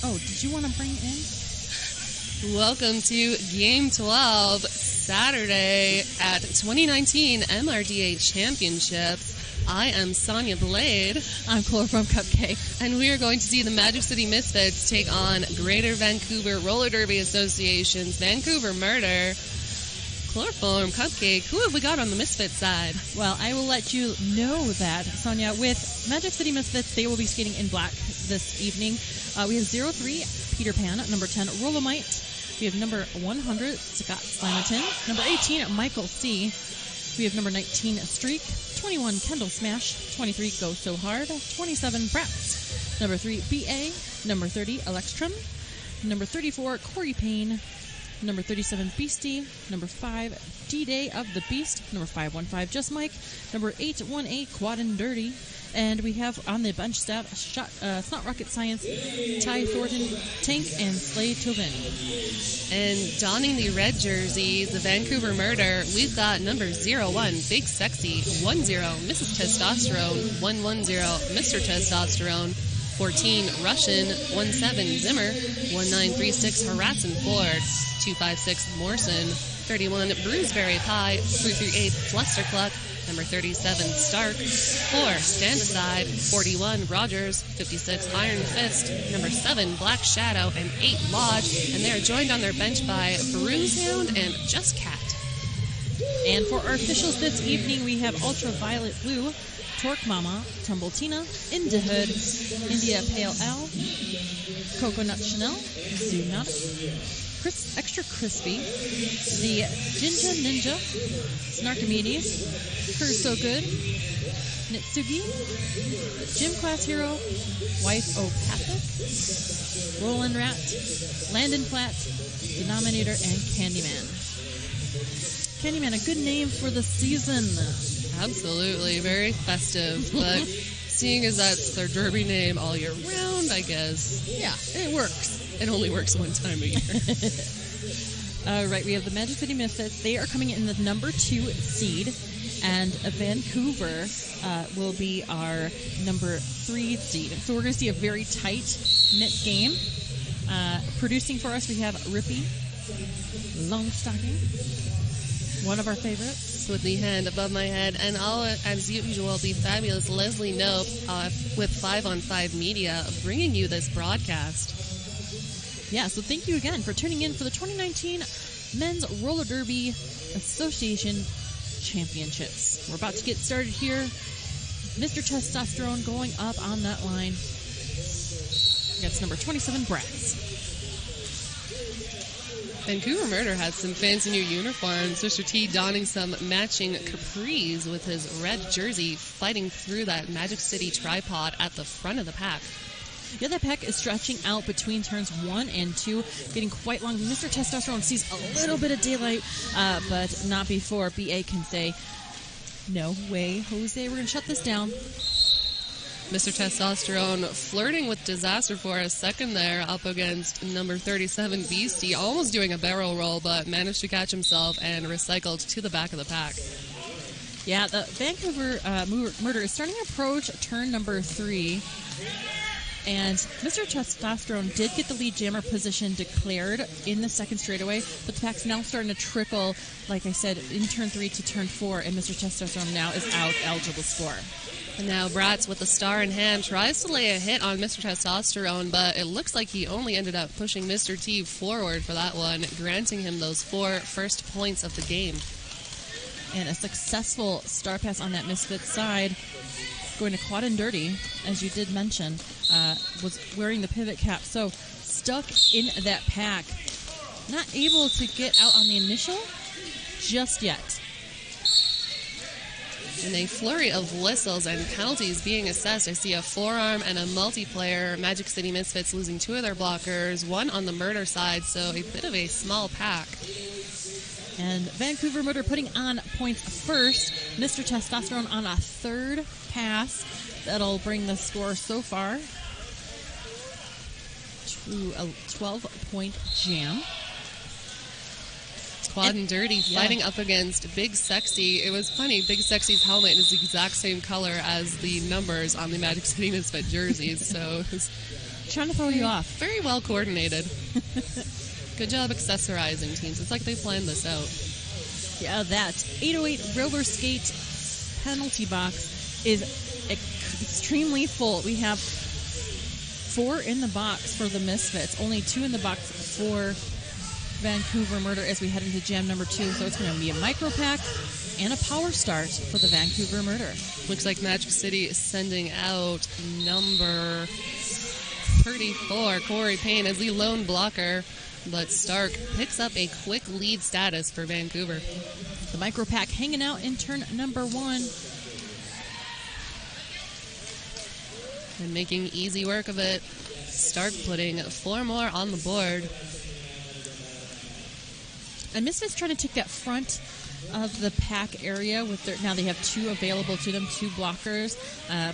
Oh, did you want to bring in? Welcome to Game 12, Saturday at 2019 MRDA Championships. I am Sonia Blade. I'm Chloroform Cupcake. And we are going to see the Magic City Misfits take on Greater Vancouver Roller Derby Association's Vancouver Murder. Chloroform Cupcake, who have we got on the Misfits side? Well, I will let you know that, Sonia. With Magic City Misfits, they will be skating in black this evening. We have 03, Peter Pan. Number 10, Rolomite. We have number 100, Scott Slimerton. Number 18, Michael C. We have number 19, Streak. 21, Kendall Smash. 23, Go So Hard. 27, Bratz. Number 3, BA. Number 30, Electrum. Number 34, Corey Payne. Number 37, Beastie. Number 5, D-Day of the Beast. Number 515, Just Mike. Number 818, Quad and Dirty. And we have on the bench staff, it's not rocket science, Ty Thornton, Tank, and Slay Tobin. And donning the red jersey, the Vancouver Murder, we've got number 01, Big Sexy, 10, Mrs. Testosterone, 110, Mr. Testosterone, 14, Russian, 17, Zimmer, 1936, Harasson Ford, 256, Morrison, 31, Bruceberry Pie, 338, Flustercluck, number 37, Stark, 4, Stand Aside, 41, Rogers, 56, Iron Fist, number 7, Black Shadow, and 8, Lodge, and they are joined on their bench by Bruisehound and Just Cat. And for our officials this evening, we have Ultraviolet Blue, Torque Mama, Tumbletina, Indihood, India Pale L, Coconut Chanel, Zoonotic, Extra Crispy, the Jinja Ninja, Snarkamedes, Her So Good, Nitsugi, Gym Class Hero, Wife Opathic, Roland Rat, Landon Flat, Denominator, and Candyman. Candyman, a good name for the season. Absolutely, very festive, but seeing as that's their derby name all year round, I guess, yeah, it works. It only works one time a year. All right, we have the Magic City Misfits. They are coming in the number 2 seed, and Vancouver will be our number 3 seed. So we're going to see a very tight-knit game. Producing for us, we have Rippy Longstocking, one of our favorites. With the hand above my head, and all, as usual, the fabulous Leslie Nope with 5 on 5 Media bringing you this broadcast. Yeah, so thank you again for tuning in for the 2019 Men's Roller Derby Association Championships. We're about to get started here. Mr. Testosterone going up on that line. That's number 27, Bratz. Vancouver Murder has some fancy new uniforms. Mr. T donning some matching capris with his red jersey, fighting through that Magic City tripod at the front of the pack. Yeah, that pack is stretching out between turns 1 and 2, getting quite long. Mr. Testosterone sees a little bit of daylight, but not before BA can say, no way, Jose, we're going to shut this down. Mr. Testosterone flirting with disaster for a second there up against number 37, Beastie, almost doing a barrel roll, but managed to catch himself and recycled to the back of the pack. Yeah, the Vancouver Murder is starting to approach turn number 3. And Mr. Testosterone did get the lead jammer position declared in the second straightaway, but the pack's now starting to trickle, like I said, in turn 3 to turn 4, and Mr. Testosterone now is out, eligible score. And now Bratz, with the star in hand, tries to lay a hit on Mr. Testosterone, but it looks like he only ended up pushing Mr. T forward for that one, granting him those 4 first points of the game. And a successful star pass on that Misfits side, going to Quad and Dirty, as you did mention, was wearing the pivot cap. So stuck in that pack. Not able to get out on the initial just yet. In a flurry of whistles and penalties being assessed, I see a forearm and a multiplayer. Magic City Misfits losing 2 of their blockers, 1 on the Murder side, so a bit of a small pack. And Vancouver Murder putting on points first. Mr. Testosterone on a third pass. That'll bring the score so far to a 12-point jam. Quad and Dirty fighting up against Big Sexy. It was funny, Big Sexy's helmet is the exact same color as the numbers on the Magic City Misfit jerseys, so it was trying to throw you off. Very well coordinated. Good job accessorizing, teams. It's like they planned this out. Yeah, that 808 roller skate penalty box is extremely full. We have 4 in the box for the Misfits, only 2 in the box for Vancouver Murder as we head into jam number 2. So it's going to be a micro pack and a power start for the Vancouver Murder. Looks like Magic City is sending out number 34, Corey Payne, as the lone blocker. But Stark picks up a quick lead status for Vancouver. The micro pack hanging out in turn number 1. And making easy work of it. Stark putting 4 more on the board. And Misfits trying to take that front of the pack area with their, now they have 2 available to them, 2 blockers,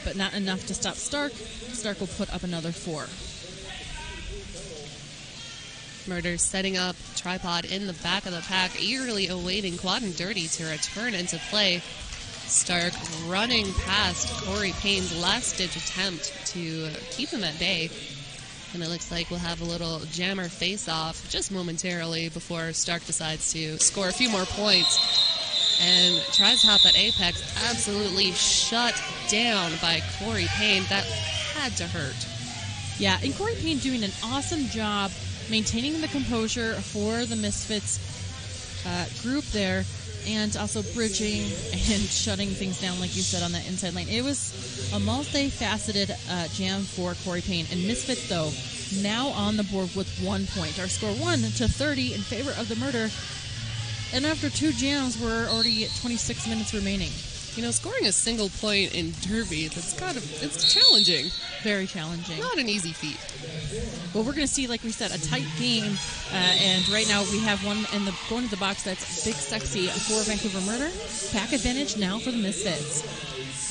but not enough to stop Stark. Stark will put up another 4. Murder setting up tripod in the back of the pack, eagerly awaiting Quad and Dirty to return into play. Stark running past Corey Payne's last-ditch attempt to keep him at bay. And it looks like we'll have a little jammer face-off just momentarily before Stark decides to score a few more points. And tries to hop that apex, absolutely shut down by Corey Payne. That had to hurt. Yeah, and Corey Payne doing an awesome job maintaining the composure for the Misfits group there, and also bridging and shutting things down, like you said, on that inside lane. It was a multifaceted jam for Corey Payne. And Misfits, though, now on the board with 1 point. Our score 1-30 in favor of the Murder. And after 2 jams, we're already at 26 minutes remaining. You know, scoring a single point in Derby, it's challenging. Very challenging. Not an easy feat. Well, we're going to see, like we said, a tight game. And right now we have one in the going to the box that's Big Sexy for Vancouver Murder. Pack advantage now for the Misfits.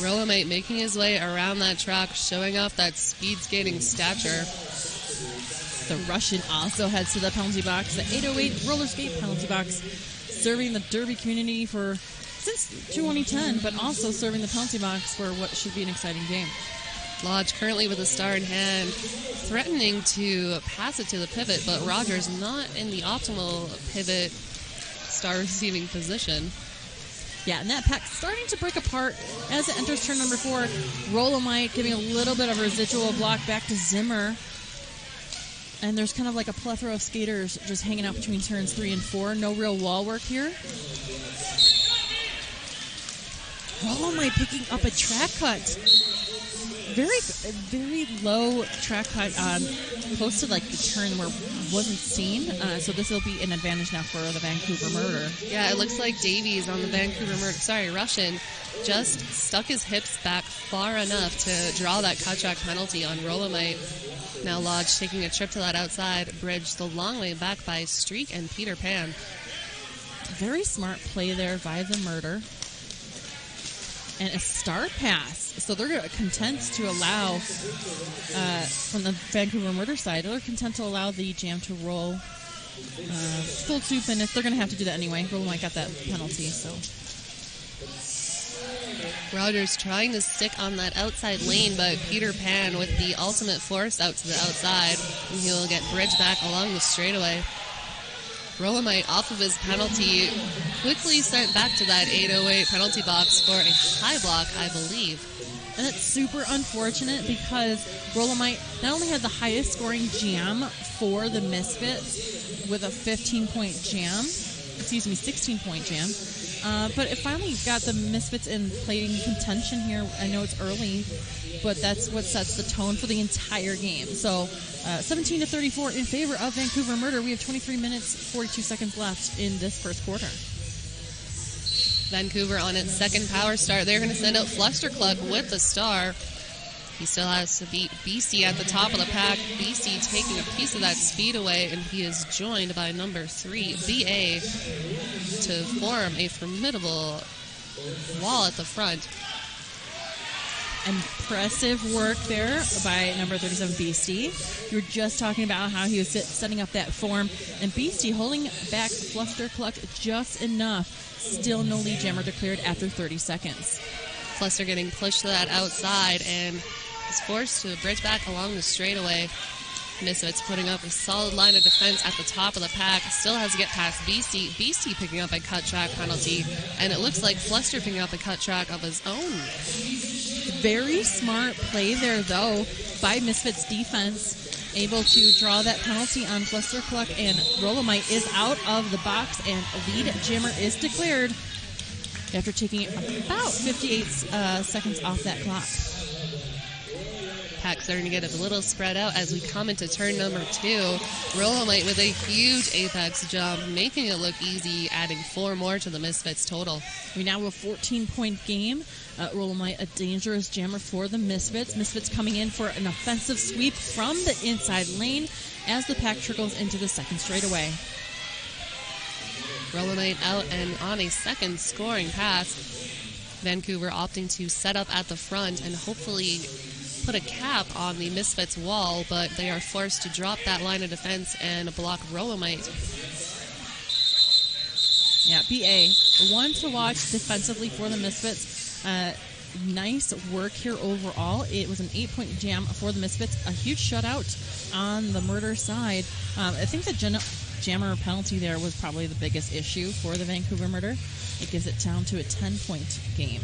Rolomate making his way around that track, showing off that speed skating stature. The Russian also heads to the penalty box. The 808 roller skate penalty box, serving the Derby community since 2010, but also serving the penalty box for what should be an exciting game. Lodge currently with a star in hand, threatening to pass it to the pivot, but Rogers not in the optimal pivot star receiving position. Yeah, and that pack starting to break apart as it enters turn number 4. Rolomite giving a little bit of a residual block back to Zimmer. And there's kind of like a plethora of skaters just hanging out between turns 3 and 4. No real wall work here. Rolomite picking up a track cut. Very, very low track cut, close to like the turn where it wasn't seen. So this will be an advantage now for the Vancouver Murder. Yeah, it looks like Davies on the Vancouver Murder, Russian, just stuck his hips back far enough to draw that cut track penalty on Rolomite. Now Lodge taking a trip to that outside bridge the long way back by Streak and Peter Pan. Very smart play there by the Murder. And a star pass. So they're going to content to allow, from the Vancouver Murder side, they're content to allow the jam to roll full 2 minutes. They're going to have to do that anyway. Rolomite got that penalty, so. Rogers trying to stick on that outside lane, but Peter Pan with the ultimate force out to the outside, and he'll get bridged back along the straightaway. Rolomite off of his penalty, quickly sent back to that 808 penalty box for a high block, I believe. And it's super unfortunate because Rolomite not only had the highest scoring jam for the Misfits with a 16-point jam, but it finally got the Misfits in playing contention here. I know it's early, but that's what sets the tone for the entire game. So 17-34 in favor of Vancouver Murder. We have 23 minutes, 42 seconds left in this first quarter. Vancouver on its second power start. They're going to send out Flustercluck with the star. He still has to beat BC at the top of the pack. BC taking a piece of that speed away, and he is joined by number 3, BA, to form a formidable wall at the front. Impressive work there by number 37, Beastie. You were just talking about how he was setting up that form, and Beastie holding back Flustercluck just enough. Still no lead jammer declared after 30 seconds. Fluster getting pushed to that outside and is forced to bridge back along the straightaway. Misfits putting up a solid line of defense at the top of the pack. Still has to get past BC. BC picking up a cut track penalty. And it looks like Fluster picking up a cut track of his own. Very smart play there, though, by Misfits defense. Able to draw that penalty on Fluster Cluck, and Rolomite is out of the box, and lead jammer is declared after taking about 58 seconds off that clock. Pack starting to get a little spread out as we come into turn number 2. Rolomite with a huge apex jump, making it look easy, adding 4 more to the Misfits total. We now have a 14-point game. Rolomite, a dangerous jammer for the Misfits. Misfits coming in for an offensive sweep from the inside lane as the pack trickles into the second straightaway. Rolomite out and on a second scoring pass. Vancouver opting to set up at the front and hopefully put a cap on the Misfits wall, but they are forced to drop that line of defense and block Rolomite. Yeah, BA, one to watch defensively for the Misfits. Nice work here overall. It was an 8-point jam for the Misfits. A huge shutout on the murder side. I think the jammer penalty there was probably the biggest issue for the Vancouver Murder. It gives it down to a 10-point game.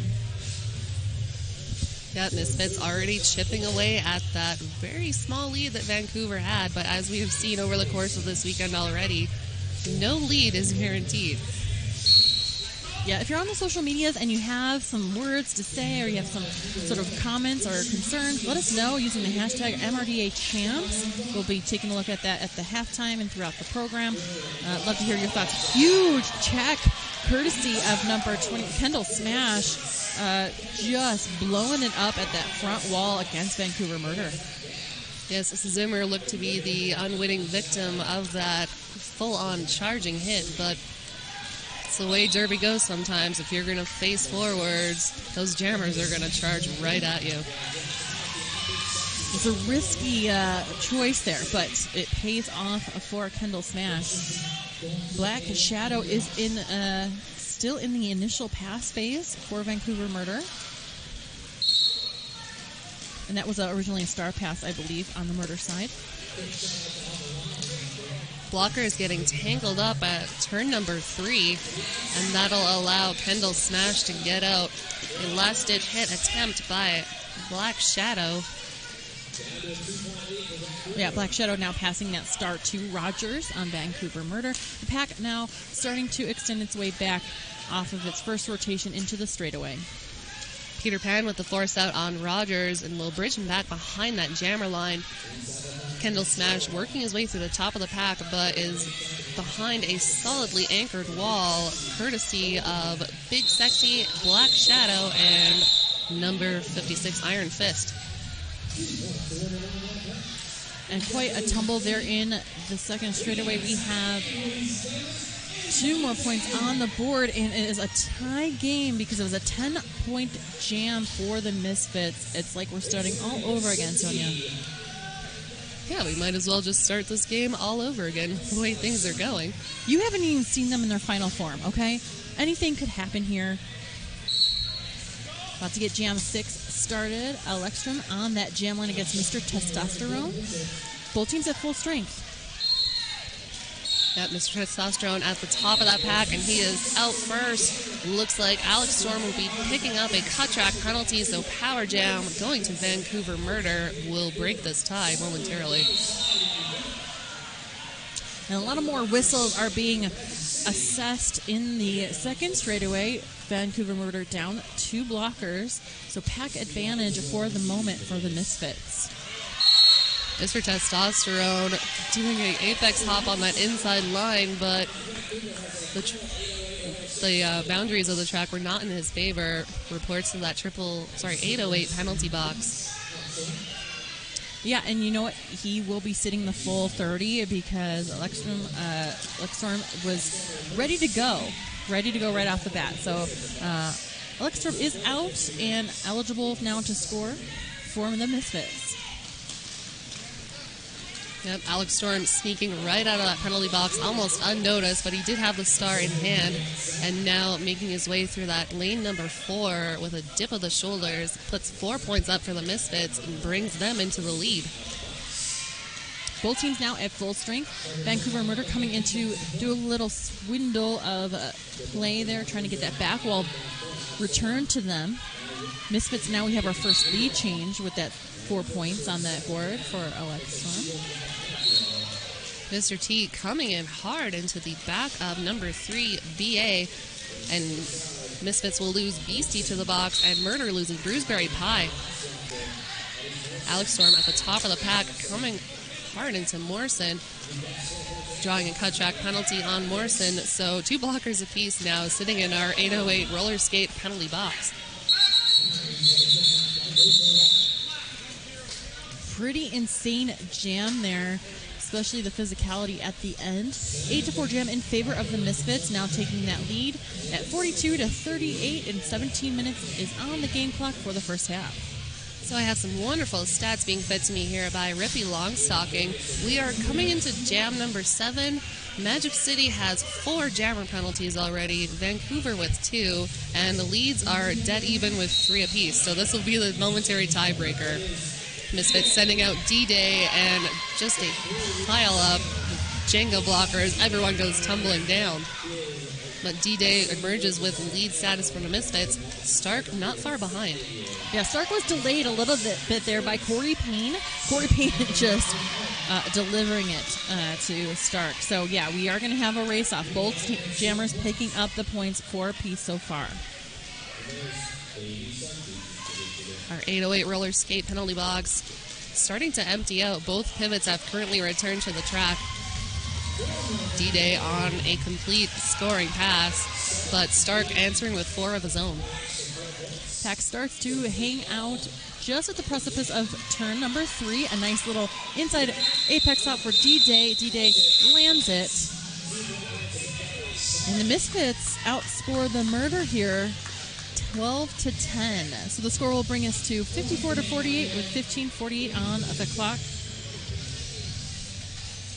Yeah, Misfits already chipping away at that very small lead that Vancouver had, but as we have seen over the course of this weekend already, no lead is guaranteed. Yeah, if you're on the social medias and you have some words to say or you have some sort of comments or concerns, let us know using the hashtag MRDA Champs. We'll be taking a look at that at the halftime and throughout the program. Love to hear your thoughts. Huge check courtesy of number 20, Kendall Smash, just blowing it up at that front wall against Vancouver Murder. Yes, Zimmer looked to be the unwitting victim of that full-on charging hit, but it's the way Derby goes sometimes. If you're going to face forwards, those jammers are going to charge right at you. It's a risky choice there, but it pays off for Kendall Smash. Black Shadow is still in the initial pass phase for Vancouver Murder. And that was originally a star pass, I believe, on the Murder side. Blocker is getting tangled up at turn number 3, and that'll allow Kendall Smash to get out. A last-ditch hit attempt by Black Shadow. Yeah, Black Shadow now passing that star to Rogers on Vancouver Murder. The pack now starting to extend its way back off of its first rotation into the straightaway. Peter Pan with the force out on Rogers, and will bridge him back behind that jammer line. Kendall Smash working his way through the top of the pack, but is behind a solidly anchored wall, courtesy of Big Sexy, Black Shadow, and number 56, Iron Fist. And quite a tumble there in the second straightaway. We have 2 more points on the board, and it is a tie game because it was a 10-point jam for the Misfits. It's like we're starting all over again, Sonia. Yeah, we might as well just start this game all over again, the way things are going. You haven't even seen them in their final form, okay? Anything could happen here. About to get Jam 6 started. Alexstrom on that jam line against Mr. Testosterone. Both teams at full strength. Yep, Mr. Testosterone at the top of that pack, and he is out first. Looks like Alex Storm will be picking up a cut track penalty, so Power Jam going to Vancouver Murder will break this tie momentarily. And a lot of more whistles are being assessed in the second straightaway. Vancouver Murder down 2 blockers, so pack advantage for the moment for the Misfits. Mr. Testosterone doing an apex hop on that inside line, but the boundaries of the track were not in his favor. Reports of that 808 penalty box. Yeah, and you know what? He will be sitting the full 30 because Alexstrom was ready to go right off the bat. So Alexstrom is out and eligible now to score for the Misfits. Yep, Alex Storm sneaking right out of that penalty box, almost unnoticed, but he did have the star in hand, and now making his way through that lane number 4 with a dip of the shoulders, puts 4 points up for the Misfits and brings them into the lead. Both teams now at full strength. Vancouver Murder coming in to do a little swindle of play there, trying to get that back wall returned to them. Misfits, now we have our first lead change with that 4 points on that board for Alex Storm. Mr. T coming in hard into the back of number 3, BA, and Misfits will lose Beastie to the box, and Murder losing Bruiseberry Pie. Alex Storm at the top of the pack coming hard into Morrison, drawing a cut track penalty on Morrison, so 2 blockers apiece now sitting in our 808 roller skate penalty box. Pretty insane jam there, especially the physicality at the end. 8-4 jam in favor of the Misfits, now taking that lead at 42-38, and 17 minutes is on the game clock for the first half. So I have some wonderful stats being fed to me here by Rippy Longstocking. We are coming into jam number 7. Magic City has 4 jammer penalties already, Vancouver with 2, and the leads are dead even with 3 apiece. So this will be the momentary tiebreaker. Misfits sending out D-Day and just a pile up Jenga blockers. Everyone goes tumbling down. But D-Day emerges with lead status from the Misfits. Stark not far behind. Yeah, Stark was delayed a little bit there by Corey Payne. Corey Payne just delivering it to Stark. So, yeah, we are going to have a race-off. Both jammers picking up the points for a piece so far. Our 808 roller skate penalty box starting to empty out. Both pivots have currently returned to the track. D-Day on a complete scoring pass, but Stark answering with 4 of his own. Pack starts to hang out just at the precipice of turn number 3. A nice little inside apex shot for D-Day. D-Day lands it. And the Misfits outscore the Murder here 12-10. So the score will bring us to 54-48 with 15:48 on the clock.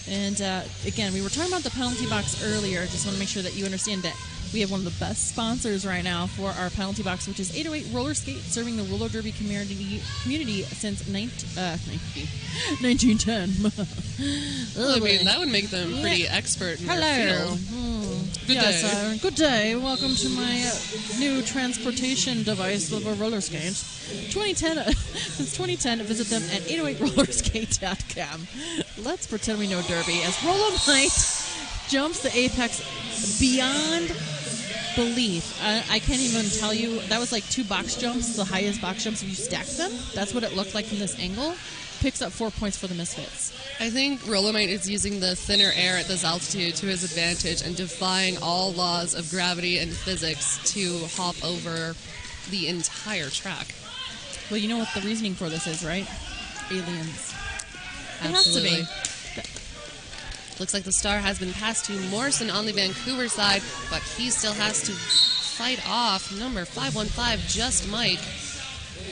And again, we were talking about the penalty box earlier. Just want to make sure that you understand that we have one of the best sponsors right now for our penalty box, which is 808 Roller Skate, serving the roller derby community since 1910. Well, I mean, that would make them pretty expert in their field. Good day. Good day. Welcome to my new transportation device of a roller skate. 2010. Since 2010, visit them at 808rollerskate.com. Let's pretend we know derby as Rolomite jumps the apex beyond belief. I can't even tell you. That was like 2 box jumps, the highest box jumps if you stacked them. That's what it looked like from this angle. Picks up 4 points for the Misfits. I think Rolomite is using the thinner air at this altitude to his advantage and defying all laws of gravity and physics to hop over the entire track. Well, you know what the reasoning for this is, right? Aliens. Absolutely. It has to be. Looks like the star has been passed to Morrison on the Vancouver side, but he still has to fight off number 515, Just Mike.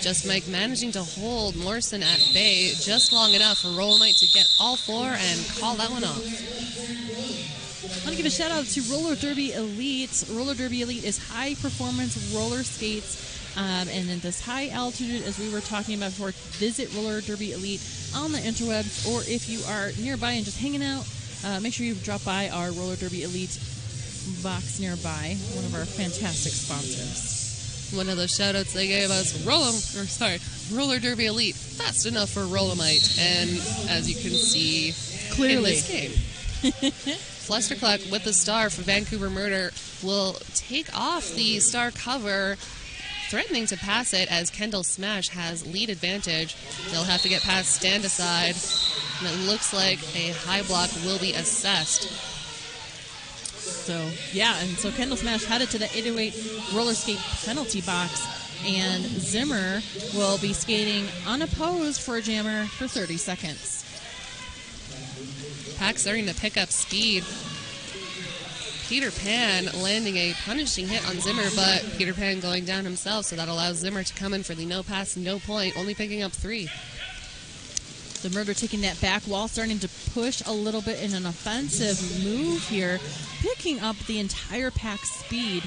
Just Mike managing to hold Morrison at bay just long enough for Rolomite to get all 4 and call that one off. I want to give a shout out to Roller Derby Elite. Roller Derby Elite is high performance roller skates. And in this high altitude, as we were talking about before, visit Roller Derby Elite on the interwebs, or if you are nearby and just hanging out, make sure you drop by our Roller Derby Elite box nearby, one of our fantastic sponsors. One of the shout-outs they gave us, Roller Derby Elite, fast enough for Rolomite. And as you can see, clearly in this game, Flustercluck with the star for Vancouver Murder will take off the star cover, threatening to pass it as Kendall Smash has lead advantage. They'll have to get past stand aside, and it looks like a high block will be assessed. So, yeah, and so Kendall Smash headed to the 808 roller skate penalty box, and Zimmer will be skating unopposed for a jammer for 30 seconds. Pack starting to pick up speed. Peter Pan landing a punishing hit on Zimmer, but Peter Pan going down himself, so that allows Zimmer to come in for the no pass, no point, only picking up 3. The Murder taking that back wall, starting to push a little bit in an offensive move here, picking up the entire pack speed,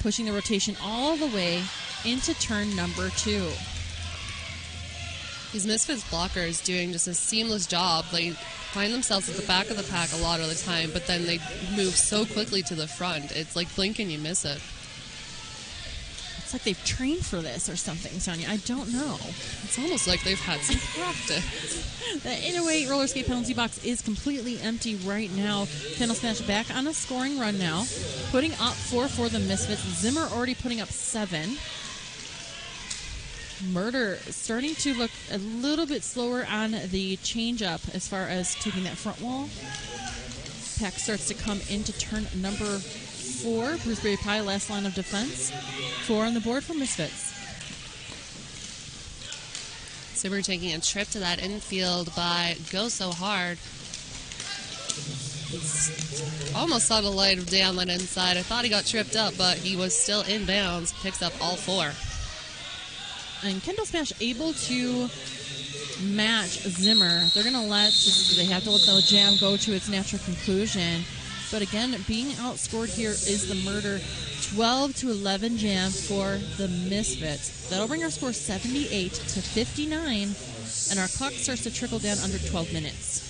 pushing the rotation all the way into turn number 2. These Misfits blockers doing just a seamless job. They find themselves at the back of the pack a lot of the time, but then they move so quickly to the front. It's like blink and you miss it. It's like they've trained for this or something, Sonia. I don't know. It's almost like they've had some practice. The 808 roller skate penalty box is completely empty right now. Candle Smash back on a scoring run now, putting up 4 for the Misfits. Zimmer already putting up 7. Murder starting to look a little bit slower on the change-up as far as taking that front wall. Pack starts to come into turn number 4. Bruceberry Pie, last line of defense. 4 on the board for Misfits. Zimmer taking a trip to that infield by Go So Hard. Almost saw the light of day on that inside. I thought he got tripped up, but he was still in bounds. Picks up all 4. And Kendall Smash able to match Zimmer. They're going to they have to let the jam go to its natural conclusion. But again, being outscored here is the Murder. 12-11 jam for the Misfits. That'll bring our score 78-59, and our clock starts to trickle down under 12 minutes.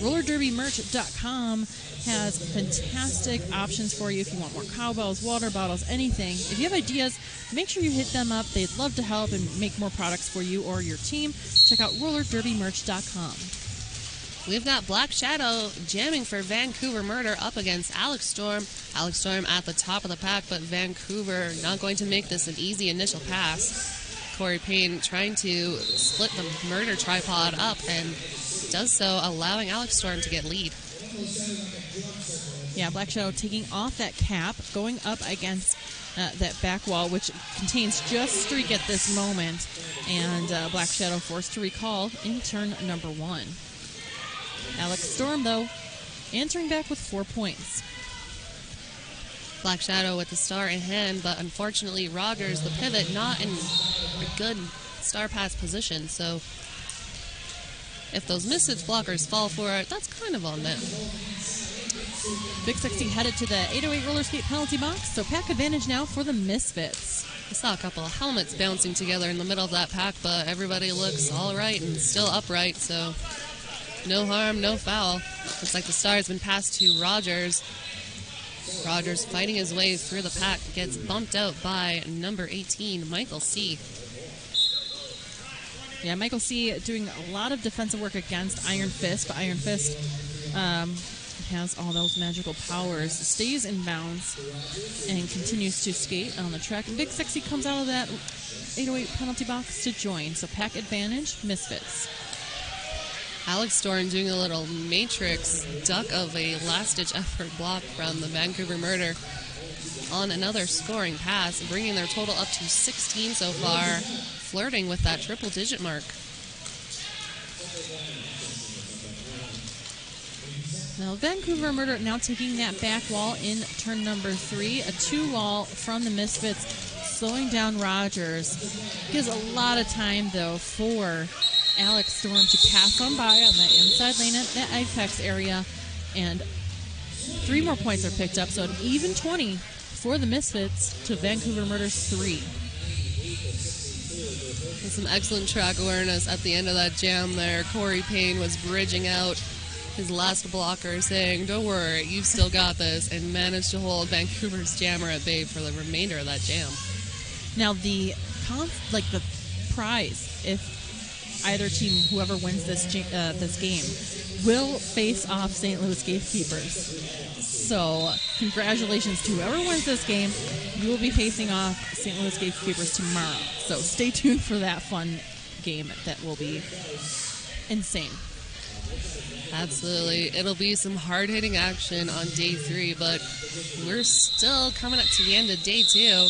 RollerDerbyMerch.com has fantastic options for you if you want more cowbells, water bottles, anything. If you have ideas, make sure you hit them up. They'd love to help and make more products for you or your team. Check out RollerDerbyMerch.com. We've got Black Shadow jamming for Vancouver Murder up against Alex Storm. Alex Storm at the top of the pack, but Vancouver not going to make this an easy initial pass. Corey Payne trying to split the Murder tripod up and does so, allowing Alex Storm to get lead. Yeah, Black Shadow taking off that cap, going up against that back wall, which contains just streak at this moment. And Black Shadow forced to recall in turn number 1. Alex Storm, though, answering back with 4 points. Black Shadow with the star in hand, but unfortunately Rogers, the pivot, not in a good star pass position. So if those Misfits blockers fall for it, that's kind of on them. Big 60 headed to the 808 roller skate penalty box, so pack advantage now for the Misfits. I saw a couple of helmets bouncing together in the middle of that pack, but everybody looks all right and still upright, so no harm, no foul. Looks like the star has been passed to Rogers. Rogers fighting his way through the pack, gets bumped out by number 18, Michael C. Yeah, Michael C. doing a lot of defensive work against Iron Fist, but Iron Fist has all those magical powers, stays in bounds, and continues to skate on the track. Big Sexy comes out of that 808 penalty box to join, so pack advantage, Misfits. Alex Storm doing a little matrix duck of a last-ditch effort block from the Vancouver Murder on another scoring pass, bringing their total up to 16 so far, flirting with that triple-digit mark. Now, Vancouver Murder now taking that back wall in turn number 3. A 2 wall from the Misfits, slowing down Rogers. Gives a lot of time, though, for Alex Storm to pass on by on the inside lane at that apex area. And 3 more points are picked up, so an even 20 for the Misfits to Vancouver Murder's 3. With some excellent track awareness at the end of that jam there. Corey Payne was bridging out his last blocker, saying, "Don't worry, you've still got this," and managed to hold Vancouver's jammer at bay for the remainder of that jam. Now, the prize, if either team, whoever wins this game, will face off St. Louis Gatekeepers. So, congratulations to whoever wins this game. You will be facing off St. Louis Gatekeepers tomorrow. So, stay tuned for that fun game that will be insane. Absolutely. It'll be some hard-hitting action on day 3, but we're still coming up to the end of day 2.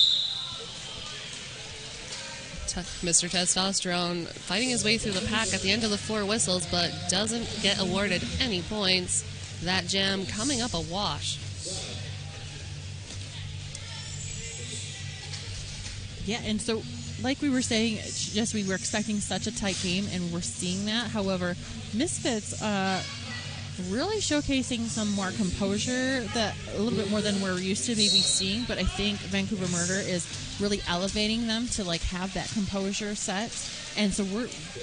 Mr. Testosterone fighting his way through the pack at the end of the 4 whistles, but doesn't get awarded any points. That jam coming up a wash. Yeah, and so like we were saying, just we were expecting such a tight game, and we're seeing that. However, Misfits really showcasing some more composure, that a little bit more than we're used to maybe seeing. But I think Vancouver Murder is really elevating them to like have that composure set. And so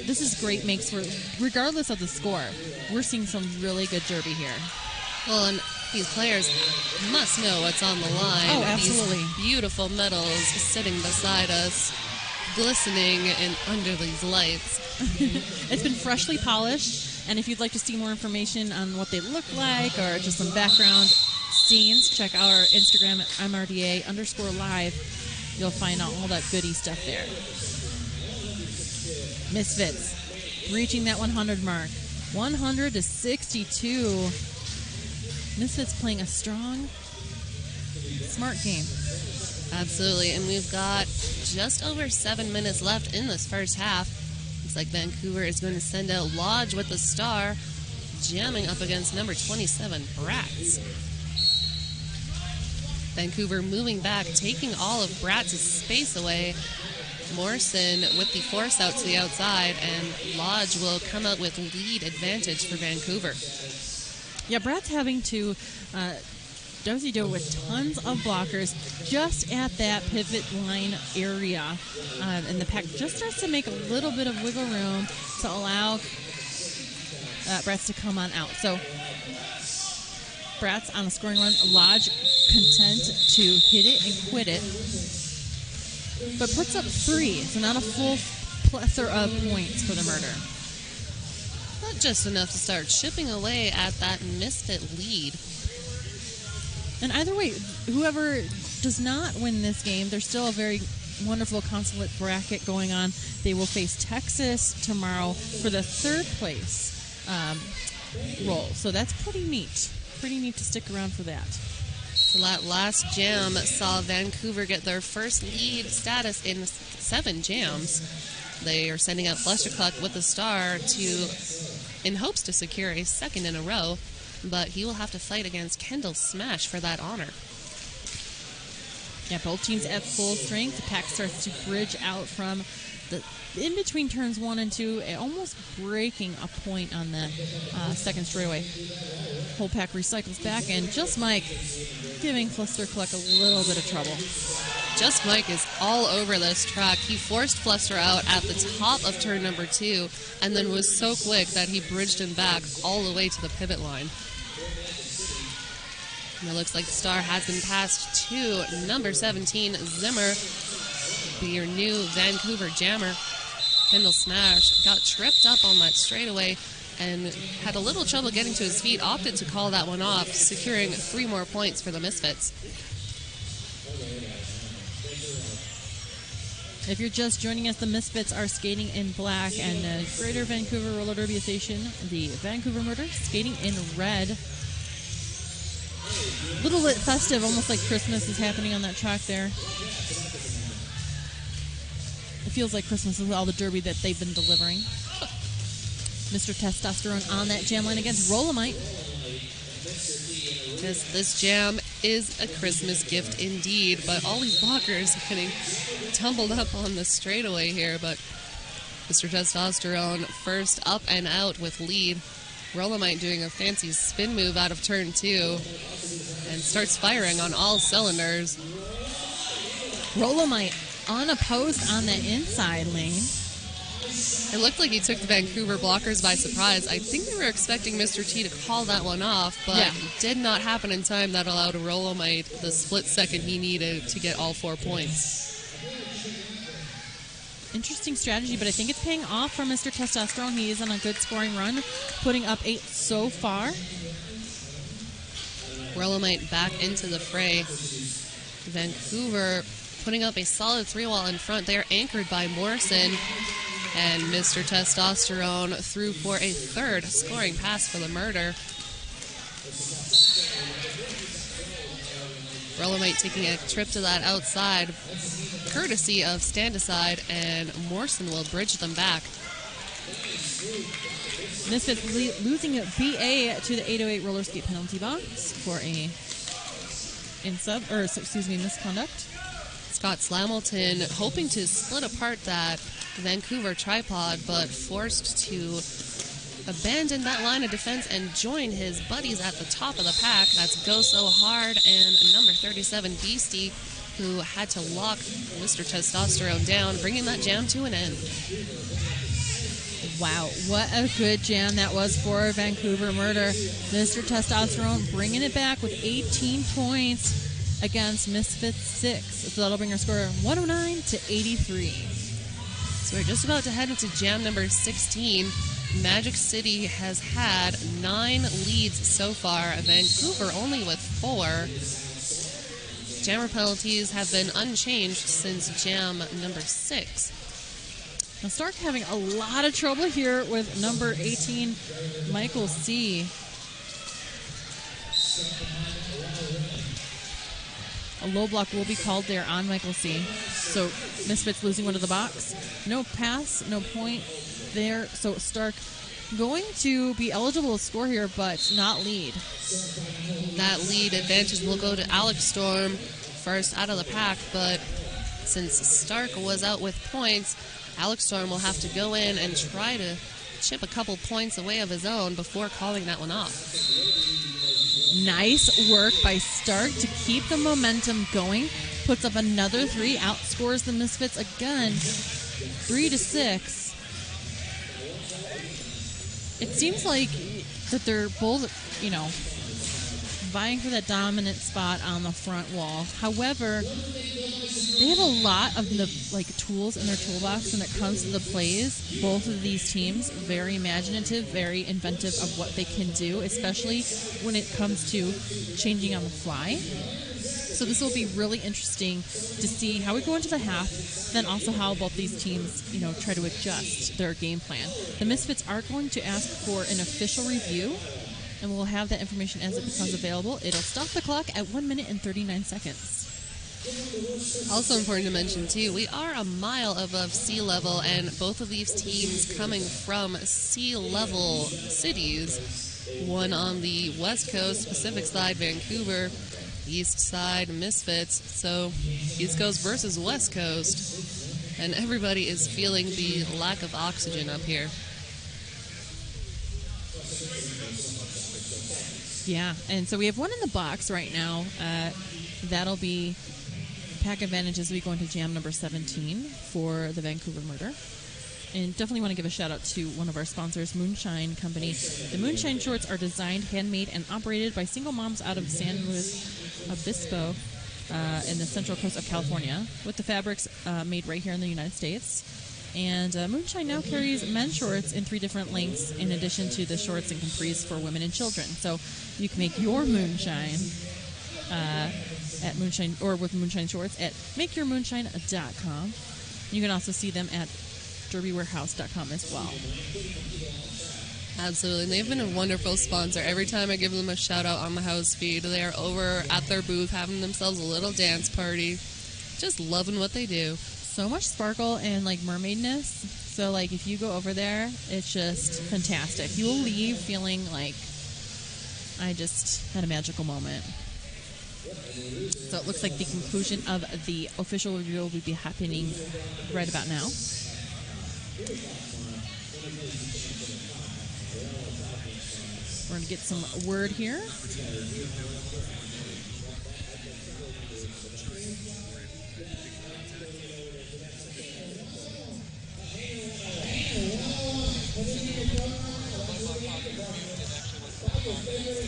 this is great makes for, regardless of the score, we're seeing some really good derby here. Well, and these players must know what's on the line. Oh, absolutely. These beautiful medals sitting beside us, glistening under these lights. It's been freshly polished. And if you'd like to see more information on what they look like or just some background scenes, check out our Instagram at MRDA_live. You'll find out all that goody stuff there. Misfits reaching that 100 mark. 100-62. Misfits playing a strong, smart game. Absolutely. And we've got just over 7 minutes left in this first half. Looks like Vancouver is going to send out Lodge with the star, jamming up against number 27, Bratz. Vancouver moving back, taking all of Bratz's space away. Morrison with the force out to the outside, and Lodge will come out with lead advantage for Vancouver. Yeah, Bratz having to do with tons of blockers just at that pivot line area. And the pack just starts to make a little bit of wiggle room to allow Bratz to come on out. So Bratz on a scoring run. Lodge content to hit it and quit it, but puts up 3, so not a full plethora of points for the Murder. Not just enough to start chipping away at that Misfit lead. And either way, whoever does not win this game, there's still a very wonderful consulate bracket going on. They will face Texas tomorrow for the 3rd place role. So that's pretty neat. Pretty neat to stick around for that. So that last jam saw Vancouver get their first lead status in 7 jams. They are sending out Flustercluck with the star in hopes to secure a 2nd in a row, but he will have to fight against Kendall Smash for that honor. Yeah, both teams at full strength. The pack starts to bridge out from the in between turns 1 and 2, almost breaking a point on the 2nd straightaway. Whole pack recycles back, and Just Mike giving Flustercluck a little bit of trouble. Just Mike is all over this track. He forced Fluster out at the top of turn number 2, and then was so quick that he bridged him back all the way to the pivot line. And it looks like the star has been passed to number 17, Zimmer, your new Vancouver jammer. Kendall Smash got tripped up on that straightaway and had a little trouble getting to his feet, opted to call that one off, securing 3 more points for the Misfits. If you're just joining us, the Misfits are skating in black, and the Greater Vancouver Roller Derby Station, the Vancouver Murder, skating in red. Little bit festive, almost like Christmas is happening on that track there. It feels like Christmas with all the derby that they've been delivering. Mr. Testosterone on that jam line against Rolomite. Yes, this jam is a Christmas gift indeed, but all these blockers getting tumbled up on the straightaway here, but Mr. Testosterone first up and out with lead. Rolomite doing a fancy spin move out of turn 2 and starts firing on all cylinders. Rolomite unopposed on the inside lane. It looked like he took the Vancouver blockers by surprise. I think they were expecting Mr. T to call that one off, but it did not happen in time. That allowed Rolomite the split second he needed to get all 4 points. Interesting strategy, but I think it's paying off for Mr. Testosterone. He is on a good scoring run, putting up 8 so far. Rolomite back into the fray. Vancouver putting up a solid 3-wall in front. They are anchored by Morrison, and Mr. Testosterone through for a 3rd scoring pass for the Murder. Rolomite taking a trip to that outside, courtesy of Stand Aside, and Morrison will bridge them back. Misfits losing BA to the 808 roller skate penalty box for a misconduct. Scott Slamilton hoping to split apart that Vancouver tripod, but forced to abandon that line of defense and join his buddies at the top of the pack. That's Go So Hard and number 37, Beastie, who had to lock Mr. Testosterone down, bringing that jam to an end. Wow, what a good jam that was for Vancouver Murder. Mr. Testosterone bringing it back with 18 points against Misfits 6. So that'll bring our score 109 to 83. So we're just about to head into jam number 16. Magic City has had 9 leads so far. Vancouver only with 4. Jammer penalties have been unchanged since jam number 6. Now Stark having a lot of trouble here with number 18, Michael C. A low block will be called there on Michael C. So Misfits losing one to the box. No pass, no point there. So Stark going to be eligible to score here, but not lead. That lead advantage will go to Alex Storm first out of the pack, but since Stark was out with points, Alex Storm will have to go in and try to chip a couple points away of his own before calling that one off. Nice work by Stark to keep the momentum going. Puts up another 3, outscores the Misfits again, 3-6. It seems like that they're both, vying for that dominant spot on the front wall. However, they have a lot of the tools in their toolbox when it comes to the plays. Both of these teams very imaginative, very inventive of what they can do, especially when it comes to changing on the fly. So this will be really interesting to see how we go into the half, then also how both these teams, try to adjust their game plan. The Misfits are going to ask for an official review, and we'll have that information as it becomes available. It'll stop the clock at 1 minute and 39 seconds. Also important to mention, too, we are a mile above sea level, and both of these teams coming from sea level cities. One on the west coast, Pacific side, Vancouver, east side, Misfits. So East Coast versus West Coast, and everybody is feeling the lack of oxygen up here. Yeah, and so we have one in the box right now. That'll be pack advantage as we go into jam number 17 for the Vancouver Murder. And definitely want to give a shout out to one of our sponsors, Moonshine Company. The Moonshine shorts are designed, handmade, and operated by single moms out of San Luis Obispo in the central coast of California, with the fabrics made right here in the United States. And Moonshine now carries men's shorts in 3 different lengths, in addition to the shorts and capris for women and children. So you can make your moonshine at Moonshine, or with Moonshine shorts at makeyourmoonshine.com. You can also see them at derbywarehouse.com as well. Absolutely. And they've been a wonderful sponsor. Every time I give them a shout out on the house feed, they are over at their booth having themselves a little dance party. Just loving what they do. So much sparkle and mermaidness. So if you go over there, it's just fantastic. You will leave feeling like I just had a magical moment. So it looks like the conclusion of the official review will be happening right about now. We're going to get some word here.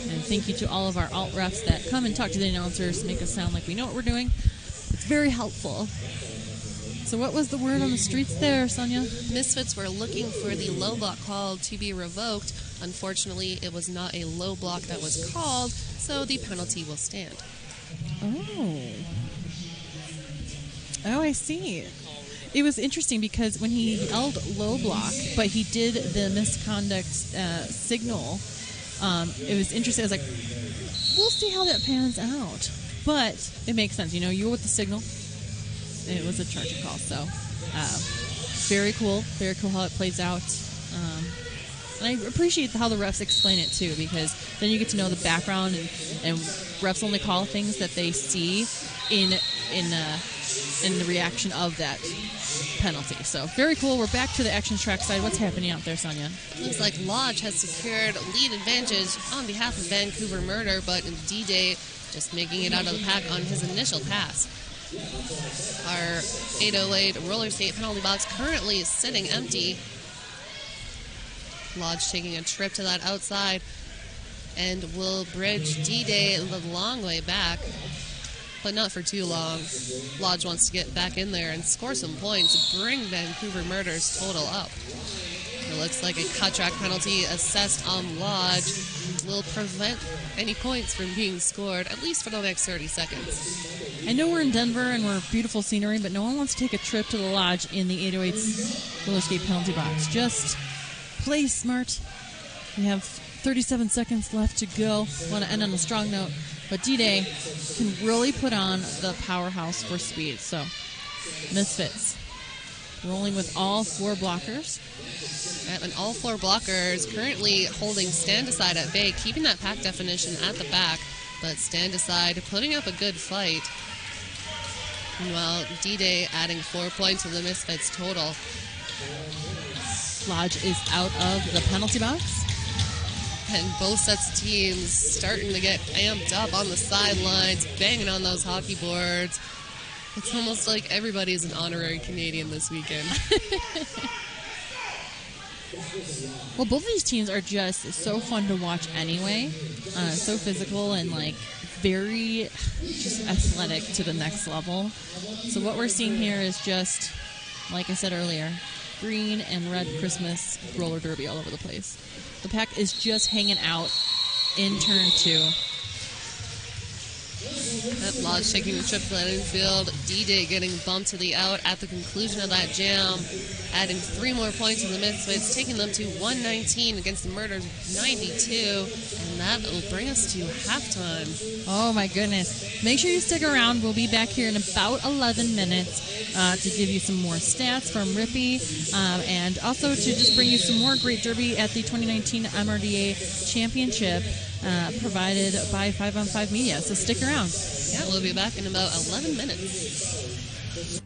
And thank you to all of our alt refs that come and talk to the announcers, make us sound like we know what we're doing. It's very helpful. So what was the word on the streets there, Sonia? Misfits were looking for the low block call to be revoked. Unfortunately, it was not a low block that was called, so the penalty will stand. Oh, I see. It was interesting because when he yelled low block, but he did the misconduct signal, it was interesting. I was like, we'll see how that pans out. But it makes sense. You were with the signal. It was a charging call. So very cool. Very cool how it plays out. And I appreciate how the refs explain it too, because then you get to know the background, and refs only call things that they see in the reaction of that penalty. So very cool. We're back to the action track side. What's happening out there, Sonia? Looks like Lodge has secured lead advantage on behalf of Vancouver Murder, but D-Day just making it out of the pack on his initial pass. Our 808 roller skate penalty box currently sitting empty. Lodge taking a trip to that outside and will bridge D-Day the long way back, but not for too long. Lodge wants to get back in there and score some points to bring Vancouver Murder's total up. It looks like a cut track penalty assessed on Lodge will prevent any points from being scored, at least for the next 30 seconds. I know we're in Denver and we're beautiful scenery, but no one wants to take a trip to the Lodge in the 808's roller skate penalty box. Just play smart. We have 37 seconds left to go. Want to end on a strong note, but D-Day can really put on the powerhouse for speed. So, Misfits rolling with all 4 blockers. And all 4 blockers currently holding Stand Aside at bay, keeping that pack definition at the back, but Stand Aside putting up a good fight. Meanwhile, D-Day adding 4 points to the Misfits total. Lodge is out of the penalty box. And both sets of teams starting to get amped up on the sidelines, banging on those hockey boards. It's almost like everybody's an honorary Canadian this weekend. Well, both of these teams are just so fun to watch anyway. So physical and very just athletic to the next level. So what we're seeing here is just, like I said earlier, green and red Christmas roller derby all over the place. The pack is just hanging out in turn 2. That Lodge taking a trip to that infield. D-Day getting bumped to the out at the conclusion of that jam, adding 3 more points to the Misfits, taking them to 119 against the Murder's 92, and that will bring us to halftime. Oh my goodness. Make sure you stick around. We'll be back here in about 11 minutes to give you some more stats from Rippy, and also to just bring you some more great derby at the 2019 MRDA Championship, provided by 5on5 Media. So stick around. Yeah, we'll be back in about 11 minutes.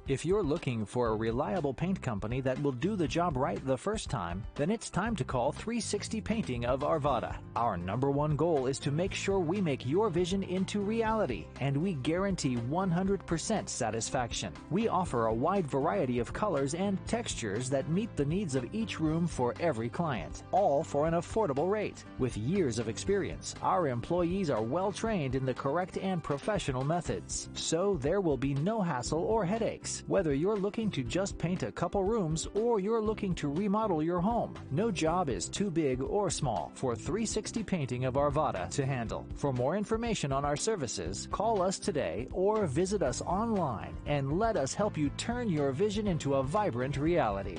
If you're looking for a reliable paint company that will do the job right the first time, then it's time to call 360 Painting of Arvada. Our #1 goal is to make sure we make your vision into reality, and we guarantee 100% satisfaction. We offer a wide variety of colors and textures that meet the needs of each room for every client, all for an affordable rate. With years of experience, our employees are well trained in the correct and professional methods, so there will be no hassle or headaches. Whether you're looking to just paint a couple rooms or you're looking to remodel your home, no job is too big or small for 360 Painting of Arvada to handle. For more information on our services, call us today or visit us online and let us help you turn your vision into a vibrant reality.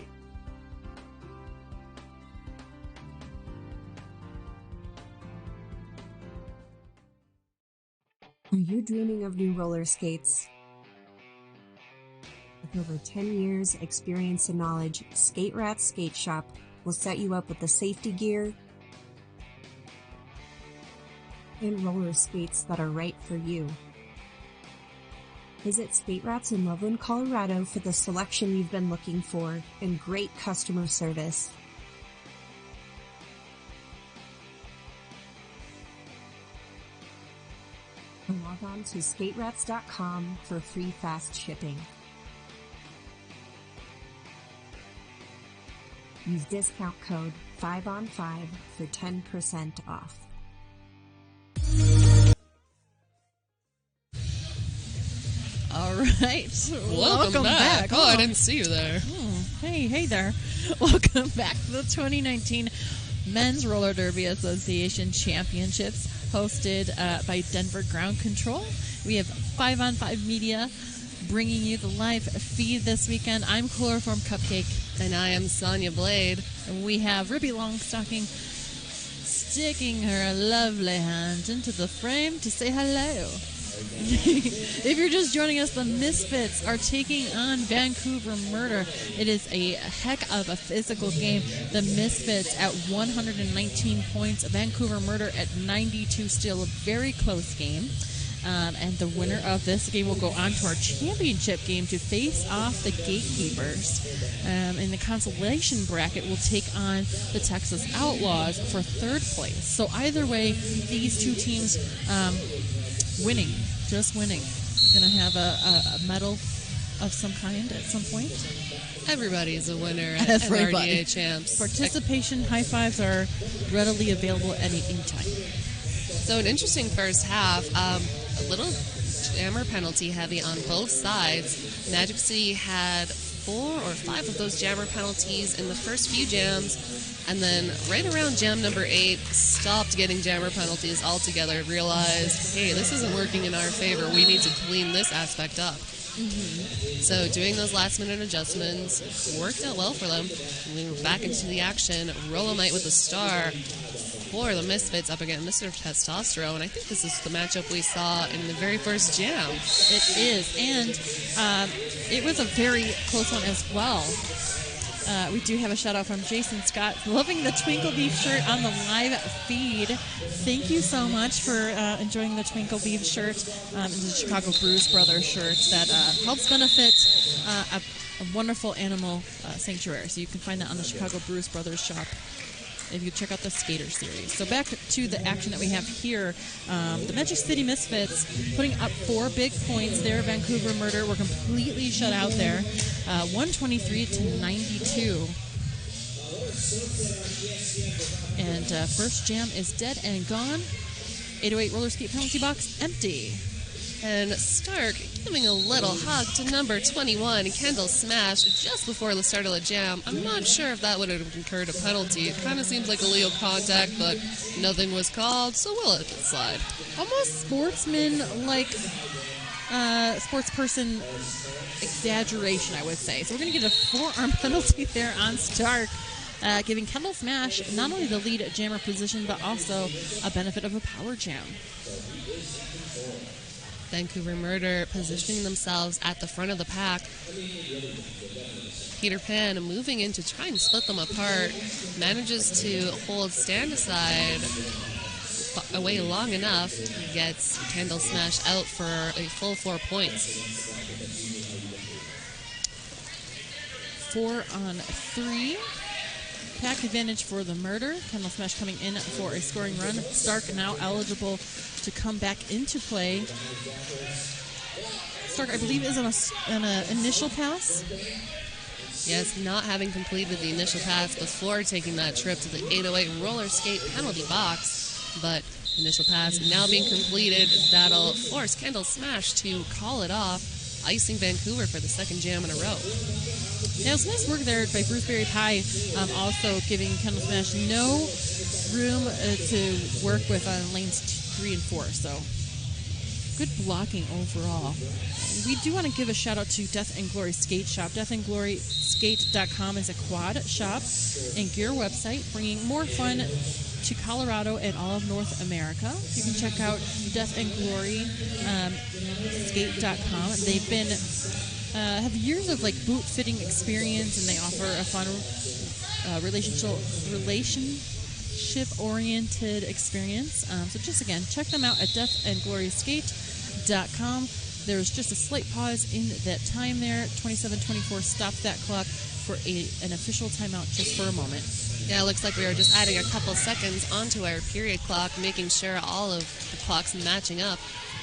Are you dreaming of new roller skates? With over 10 years experience and knowledge, Skate Rat's Skate Shop will set you up with the safety gear and roller skates that are right for you. Visit Skate Rats in Loveland, Colorado for the selection you've been looking for and great customer service. Log on to skaterats.com for free fast shipping. Use discount code 5on5 for 10% off. All right. Welcome back. Oh, I didn't see you there. Hey there. Welcome back to the 2019 Men's Roller Derby Association Championships, hosted by Denver Ground Control. We have 5on5 Media bringing you the live feed this weekend. I'm Chloroform Cupcake. And I am Sonia Blade. And we have Ruby Longstocking sticking her lovely hand into the frame to say hello. If you're just joining us, the Misfits are taking on Vancouver Murder. It is a heck of a physical game. The Misfits at 119 points, Vancouver Murder at 92, still a very close game. And the winner of this game will go on to our championship game to face off the Gatekeepers. In the consolation bracket, will take on the Texas Outlaws for third place. So either way, these two teams winning, just winning, going to have a medal of some kind at some point. Everybody's a winner at Everybody. MRDA champs. Participation high fives are readily available at any time. So an interesting first half. A little jammer penalty heavy on both sides. Magic City had 4 or 5 of those jammer penalties in the first few jams, and then right around jam number 8, stopped getting jammer penalties altogether, realized, hey, this isn't working in our favor. We need to clean this aspect up. Mm-hmm. So doing those last-minute adjustments worked out well for them. We were back into the action. Rolomite with the star for the Misfits up against Mr. Testosterone. I think this is the matchup we saw in the very first jam. It is, and it was a very close one as well. We do have a shout out from Jason Scott, loving the Twinkle Beef shirt on the live feed. Thank you so much for enjoying the Twinkle Beef shirt and the Chicago Brews Brothers shirt that helps benefit a wonderful animal sanctuary. So you can find that on the Chicago Brews Brothers shop if you check out the Skater series. So back to the action that we have here. The Magic City Misfits putting up 4 big points there. Vancouver Murder were completely shut out there. 123 to 92. And first jam is dead and gone. 808 roller skate penalty box empty. And Stark giving a little hug to number 21, Kendall Smash, just before the start of the jam. I'm not sure if that would have incurred a penalty. It kind of seems like illegal contact, but nothing was called, so we'll let it slide. Almost sportsman-like, sports person exaggeration, I would say. So we're going to get a forearm penalty there on Stark, giving Kendall Smash not only the lead jammer position, but also a benefit of a power jam. Vancouver Murder positioning themselves at the front of the pack. Peter Pan moving in to try and split them apart, manages to hold stand aside away long enough, gets Kendall Smash out for a full 4 points. 4 on 3. Pack advantage for the Murder. Kendall Smash coming in for a scoring run. Stark now eligible to come back into play. Stark, I believe, is on an initial pass. Yes, not having completed the initial pass before taking that trip to the 808 roller skate penalty box. But initial pass now being completed. That'll force Kendall Smash to call it off, icing Vancouver for the second jam in a row. Yeah, it was nice work there by Bruceberry Pie, also giving Kendall Smash no room to work with on lanes 3 and 4. So good blocking overall. We do want to give a shout out to Death and Glory Skate Shop. DeathAndGlorySkate.com is a quad shop and gear website bringing more fun to Colorado and all of North America. You can check out DeathAndGlorySkate.com. They've been have years of like boot fitting experience, and they offer a fun relationship oriented experience. So just again, check them out at deathandgloryskate.com. There's just a slight pause in that time there. 27:24. Stop that clock for an official timeout just for a moment. Yeah, it looks like we were just adding a couple seconds onto our period clock, making sure all of the clocks matching up.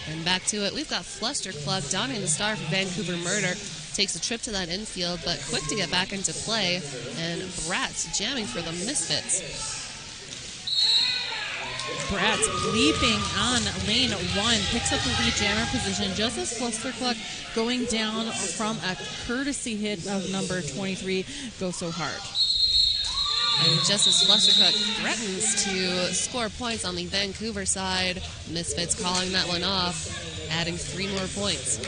And back to it, we've got Fluster Club donning the star for Vancouver Murder. Takes a trip to that infield, but quick to get back into play. And Bratz jamming for the Misfits. Bratz leaping on lane 1, picks up the lead jammer position just as Fluster Club going down from a courtesy hit of number 23, Go So Hard. And just as Flustercook threatens to score points on the Vancouver side, Misfits calling that one off, adding 3 more points.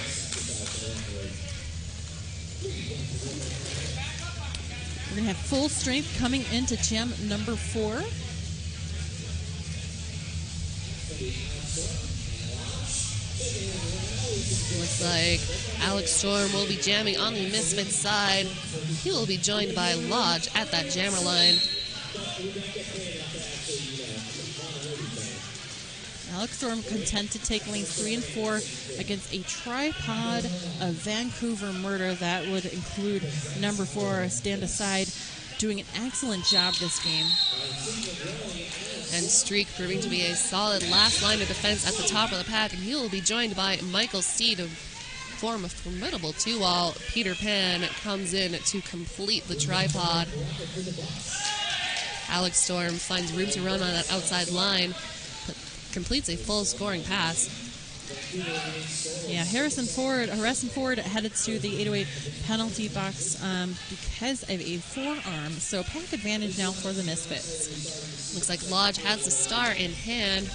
We're going to have full strength coming into jam number 4. Looks like Alex Storm will be jamming on the Misfits side. He will be joined by Lodge at that jammer line. Alex Storm content to take lanes 3 and 4 against a tripod of Vancouver Murder. That would include number 4, Stand Aside, doing an excellent job this game. And Streak proving to be a solid last line of defense at the top of the pack, and he will be joined by Michael C to form a formidable 2-wall. Peter Pan comes in to complete the tripod. Alex Storm finds room to run on that outside line, but completes a full scoring pass. Yeah, Harrison Ford headed to the 808 penalty box because of a forearm, so pack advantage now for the Misfits. Looks like Lodge has the star in hand,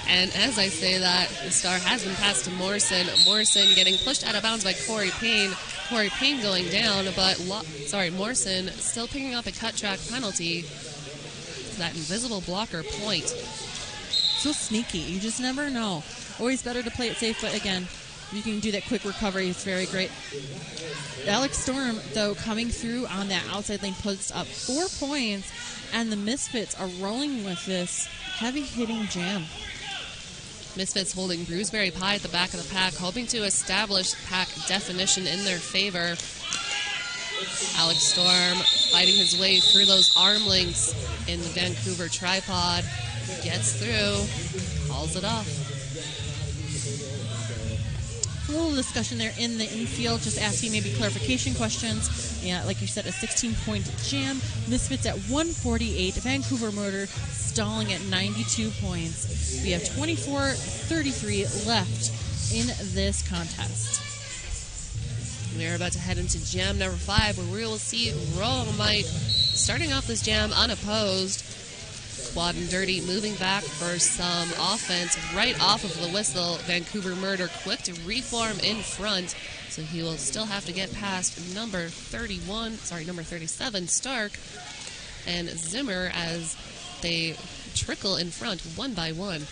and as I say that, the star has been passed to Morrison. Morrison getting pushed out of bounds by Corey Payne. Corey Payne going down, but Morrison still picking up a cut track penalty. That invisible blocker point. So sneaky. You just never know. Always better to play it safe, but again, you can do that quick recovery. It's very great. Alex Storm, though, coming through on that outside lane, puts up 4 points, and the Misfits are rolling with this heavy-hitting jam. Misfits holding Bruceberry Pie at the back of the pack, hoping to establish pack definition in their favor. Alex Storm fighting his way through those arm links in the Vancouver tripod. Gets through, calls it off. A little discussion there in the infield, just asking maybe clarification questions. Yeah, like you said, a 16-point jam. Misfits at 148. Vancouver Murder stalling at 92 points. We have 24-33 left in this contest. We're about to head into jam number 5, where we will see Rolomite starting off this jam unopposed. Quad and Dirty moving back for some offense right off of the whistle. Vancouver Murder quick to reform in front, so he will still have to get past number 37, Stark, and Zimmer as they trickle in front one by one.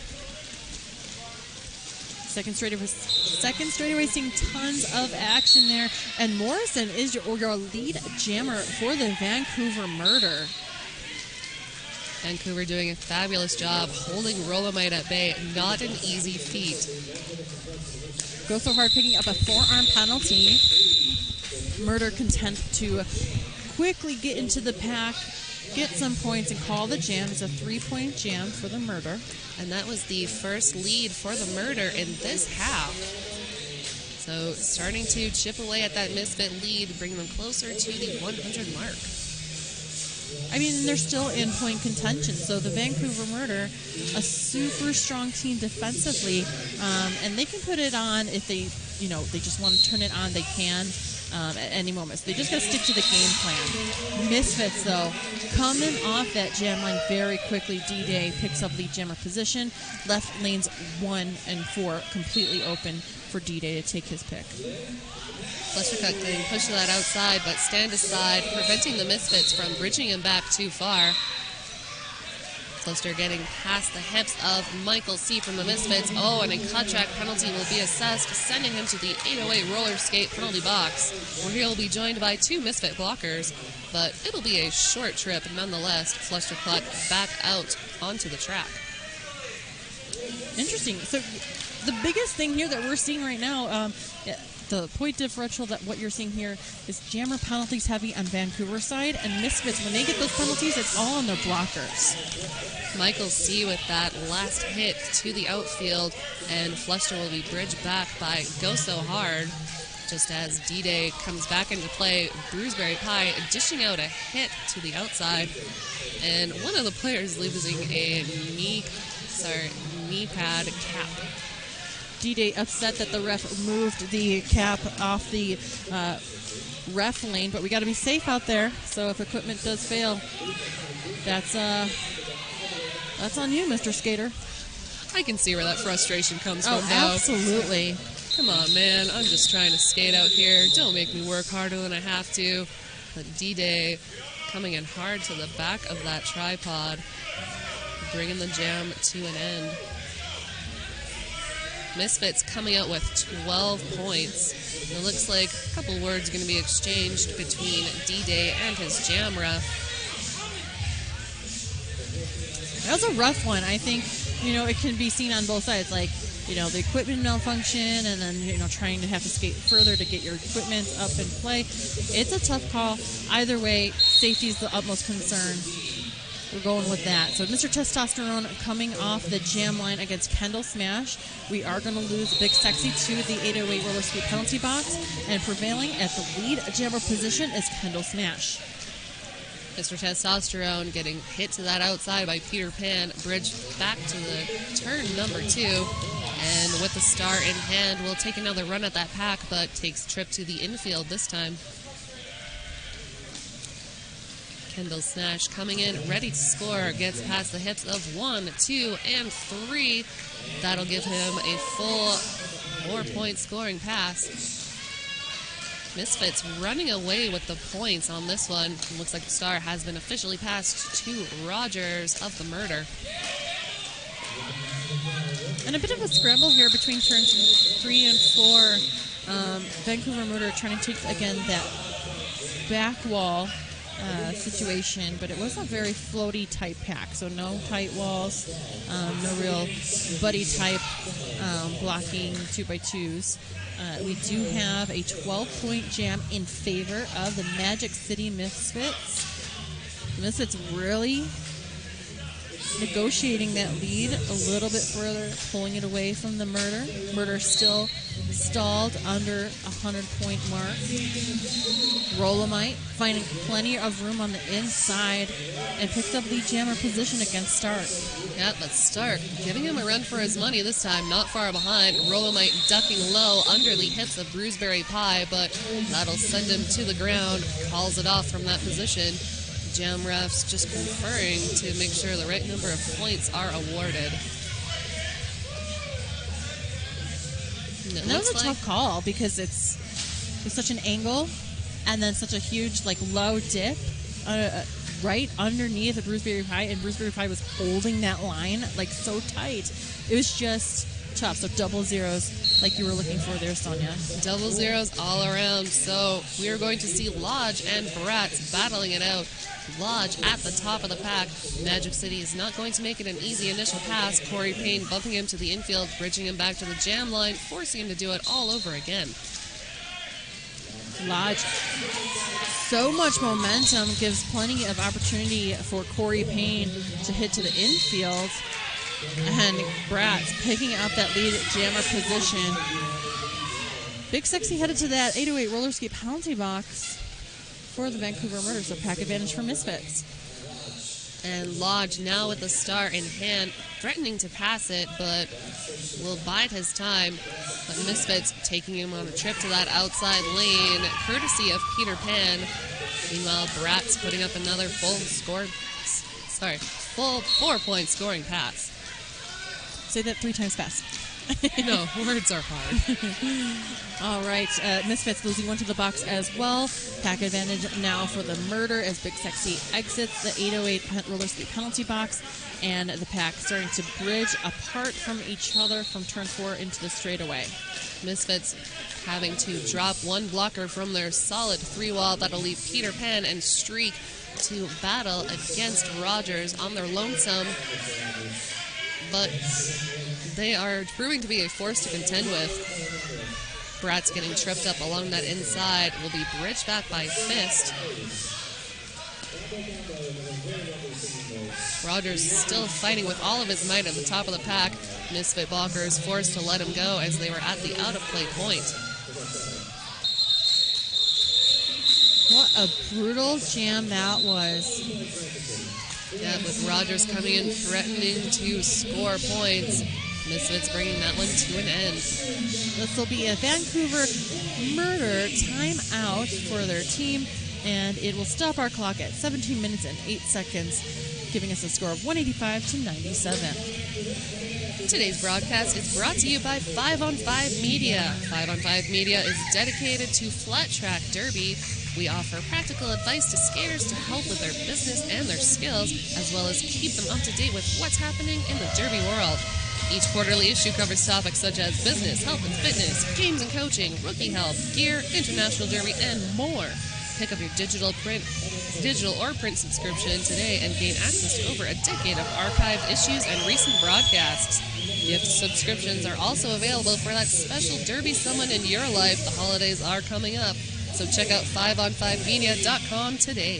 Second straightaway seeing tons of action there, and Morrison is your lead jammer for the Vancouver Murder. Vancouver doing a fabulous job holding Rolomite at bay. Not an easy feat. Go so hard picking up a forearm penalty. Murder content to quickly get into the pack, get some points, and call the jam. It's a 3-point jam for the Murder. And that was the first lead for the Murder in this half. So starting to chip away at that Misfit lead, bringing them closer to the 100 mark. I mean, they're still in point contention. So the Vancouver Murder, a super strong team defensively, and they can put it on if they just want to turn it on. They can at any moment. So they just got to stick to the game plan. Misfits, though, coming off that jam line very quickly. D-Day picks up lead jammer position. Left lanes 1 and 4 completely open for D-Day to take his pick. Flestercut getting pushed to that outside, but Stand Aside, preventing the Misfits from bridging him back too far. Flester getting past the hips of Michael C. from the Misfits. Oh, and a cut track penalty will be assessed, sending him to the 808 roller skate penalty box, where he'll be joined by 2 Misfit blockers. But it'll be a short trip nonetheless. Flestercut back out onto the track. Interesting. So the biggest thing here that we're seeing right now, the point differential, that what you're seeing here is jammer penalties heavy on Vancouver side, and Misfits, when they get those penalties, it's all on their blockers. Michael C. with that last hit to the outfield, and Fluster will be bridged back by Go So Hard. Just as D-Day comes back into play, Bruceberry Pie dishing out a hit to the outside, and one of the players losing a knee pad cap. D-Day upset that the ref moved the cap off the ref lane, but we got to be safe out there. So if equipment does fail, that's on you, Mr. Skater. I can see where that frustration comes from, though. Absolutely. Come on, man. I'm just trying to skate out here. Don't make me work harder than I have to. But D-Day coming in hard to the back of that tripod, bringing the jam to an end. Misfits coming out with 12 points. And it looks like a couple words are going to be exchanged between D-Day and his jam ref. That was a rough one. I think, it can be seen on both sides. Like, the equipment malfunction and then, trying to have to skate further to get your equipment up and play. It's a tough call. Either way, safety is the utmost concern. We're going with that. So Mr. Testosterone coming off the jam line against Kendall Smash. We are going to lose Big Sexy to the 808 roller skate penalty box. And prevailing at the lead jammer position is Kendall Smash. Mr. Testosterone getting hit to that outside by Peter Pan, bridged back to the turn number 2. And with the star in hand, will take another run at that pack, but takes trip to the infield this time. Kendall Smash coming in, ready to score, gets past the hits of 1, 2, and 3. That'll give him a full 4-point scoring pass. Misfits running away with the points on this one. It looks like the star has been officially passed to Rogers of the Murder. And a bit of a scramble here between turns 3 and 4. Vancouver Murder trying to take, again, that back wall situation, but it was a very floaty type pack, so no tight walls, no real buddy type blocking 2x2s. We do have a 12-point jam in favor of the Magic City Misfits. The Misfits really negotiating that lead a little bit further, pulling it away from the Murder. Murder still stalled under 100-point mark. Rolomite finding plenty of room on the inside and picks up lead jammer position against Stark. Yeah, but Stark giving him a run for his money this time, not far behind. Rolomite ducking low under the hits of Bruiseberry Pie, but that'll send him to the ground, calls it off from that position. Jam refs just conferring to make sure the right number of points are awarded. And that was a tough call because it's such an angle and then such a huge low dip right underneath the Bruiseberry Pie, and Bruiseberry Pie was holding that line so tight. It was just tough. So double zeros like you were looking for there, Sonia. Double zeros all around. So we are going to see Lodge and Bratz battling it out. Lodge at the top of the pack. Magic City is not going to make it an easy initial pass. Corey Payne bumping him to the infield, bridging him back to the jam line, forcing him to do it all over again. Lodge, so much momentum, gives plenty of opportunity for Corey Payne to hit to the infield. And Bratz picking up that lead jammer position. Big Sexy headed to that 808 roller skate penalty box for the Vancouver Murder, so pack advantage for Misfits. And Lodge now with the star in hand, threatening to pass it, but will bide his time. But Misfits taking him on a trip to that outside lane, courtesy of Peter Pan. Meanwhile, Bratz putting up another full 4-point scoring pass. Say that 3 times fast. No, words are hard. All right, Misfits losing one to the box as well. Pack advantage now for the Murder as Big Sexy exits the 808 roller skate penalty box, and the pack starting to bridge apart from each other from turn 4 into the straightaway. Misfits having to drop one blocker from their solid 3-wall. That'll leave Peter Pan and Streak to battle against Rogers on their lonesome. But they are proving to be a force to contend with. Bratz getting tripped up along that inside, will be bridged back by Fist. Rogers still fighting with all of his might at the top of the pack. Misfit Balkers forced to let him go as they were at the out-of-play point. What a brutal jam that was. Yeah, with Rogers coming in threatening to score points. Misfits bringing that one to an end. This will be a Vancouver Murder timeout for their team, and it will stop our clock at 17 minutes and 8 seconds, giving us a score of 185 to 97. Today's broadcast is brought to you by 5on5 Media. 5on5 Media is dedicated to Flat Track Derby. We offer practical advice to skaters to help with their business and their skills, as well as keep them up to date with what's happening in the derby world. Each quarterly issue covers topics such as business, health and fitness, games and coaching, rookie health, gear, international derby, and more. Pick up your digital or print subscription today and gain access to over a decade of archived issues and recent broadcasts. Gift subscriptions are also available for that special derby someone in your life. The holidays are coming up, so check out 5on5media.com today.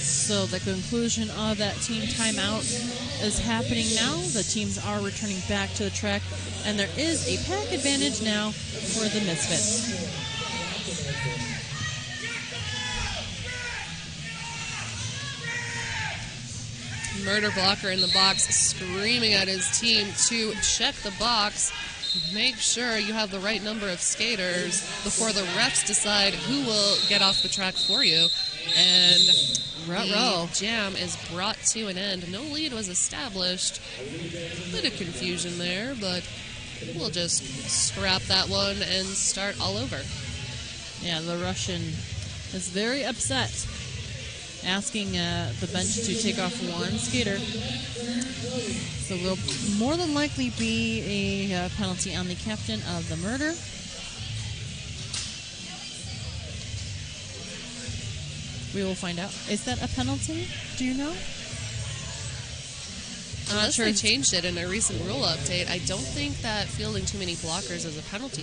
So the conclusion of that team timeout is happening now. The teams are returning back to the track, and there is a pack advantage now for the Misfits. Murder blocker in the box screaming at his team to check the box. Make sure you have the right number of skaters before the refs decide who will get off the track for you. And the jam is brought to an end. No lead was established. A bit of confusion there, but we'll just scrap that one and start all over. Yeah, the Russian is very upset, asking the bench to take off one skater. So there'll more than likely be a penalty on the captain of the Murder. We will find out. Is that a penalty? Do you know? I'm not sure. They changed it in a recent rule update. I don't think that fielding too many blockers is a penalty.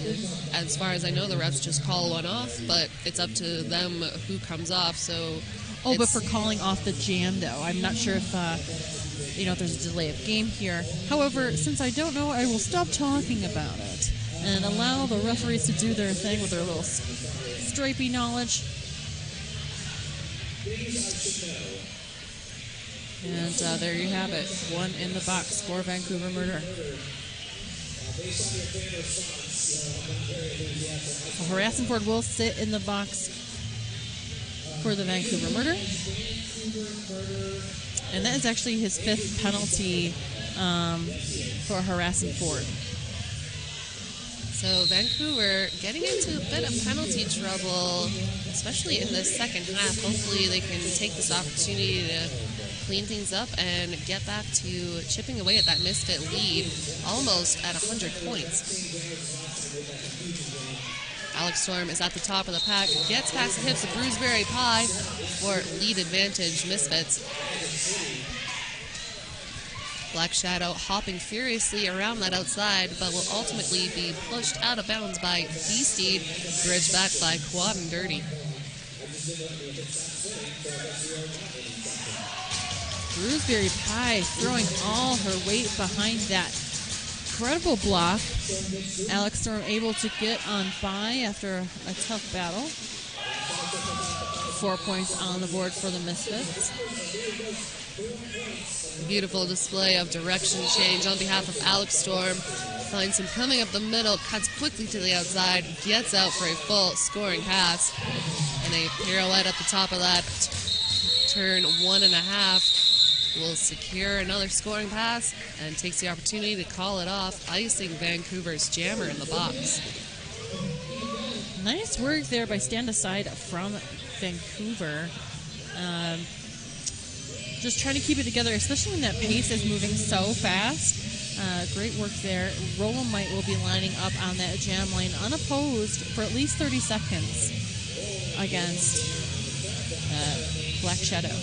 As far as I know, the refs just call one off, but it's up to them who comes off. So, but for calling off the jam, though, I'm not sure if there's a delay of game here. However, since I don't know, I will stop talking about it and allow the referees to do their thing with their little stripey knowledge. And there you have it. One in the box for Vancouver Murder. So Harrison Ford will sit in the box for the Vancouver Murder. And that is actually his fifth penalty for harassing Ford. So Vancouver getting into a bit of penalty trouble, especially in the second half. Hopefully they can take this opportunity to clean things up and get back to chipping away at that Misfit lead, almost at 100 points. Alex Storm is at the top of the pack, gets past the hips of Bruceberry Pie for lead advantage Misfits. Black Shadow hopping furiously around that outside, but will ultimately be pushed out of bounds by B-Steed, bridged back by Quad and Dirty. Bruceberry Pie throwing all her weight behind that incredible block. Alex Storm able to get on by after a tough battle. 4 points on the board for the Misfits. Beautiful display of direction change on behalf of Alex Storm. Finds him coming up the middle, cuts quickly to the outside, gets out for a full scoring pass. And a pirouette at the top of that turn 1.5 will secure another scoring pass and takes the opportunity to call it off, icing Vancouver's jammer in the box. Nice work there by stand aside from Vancouver. Just trying to keep it together, especially when that pace is moving so fast. Great work there. Rolomite will be lining up on that jam lane unopposed for at least 30 seconds against Black Shadow.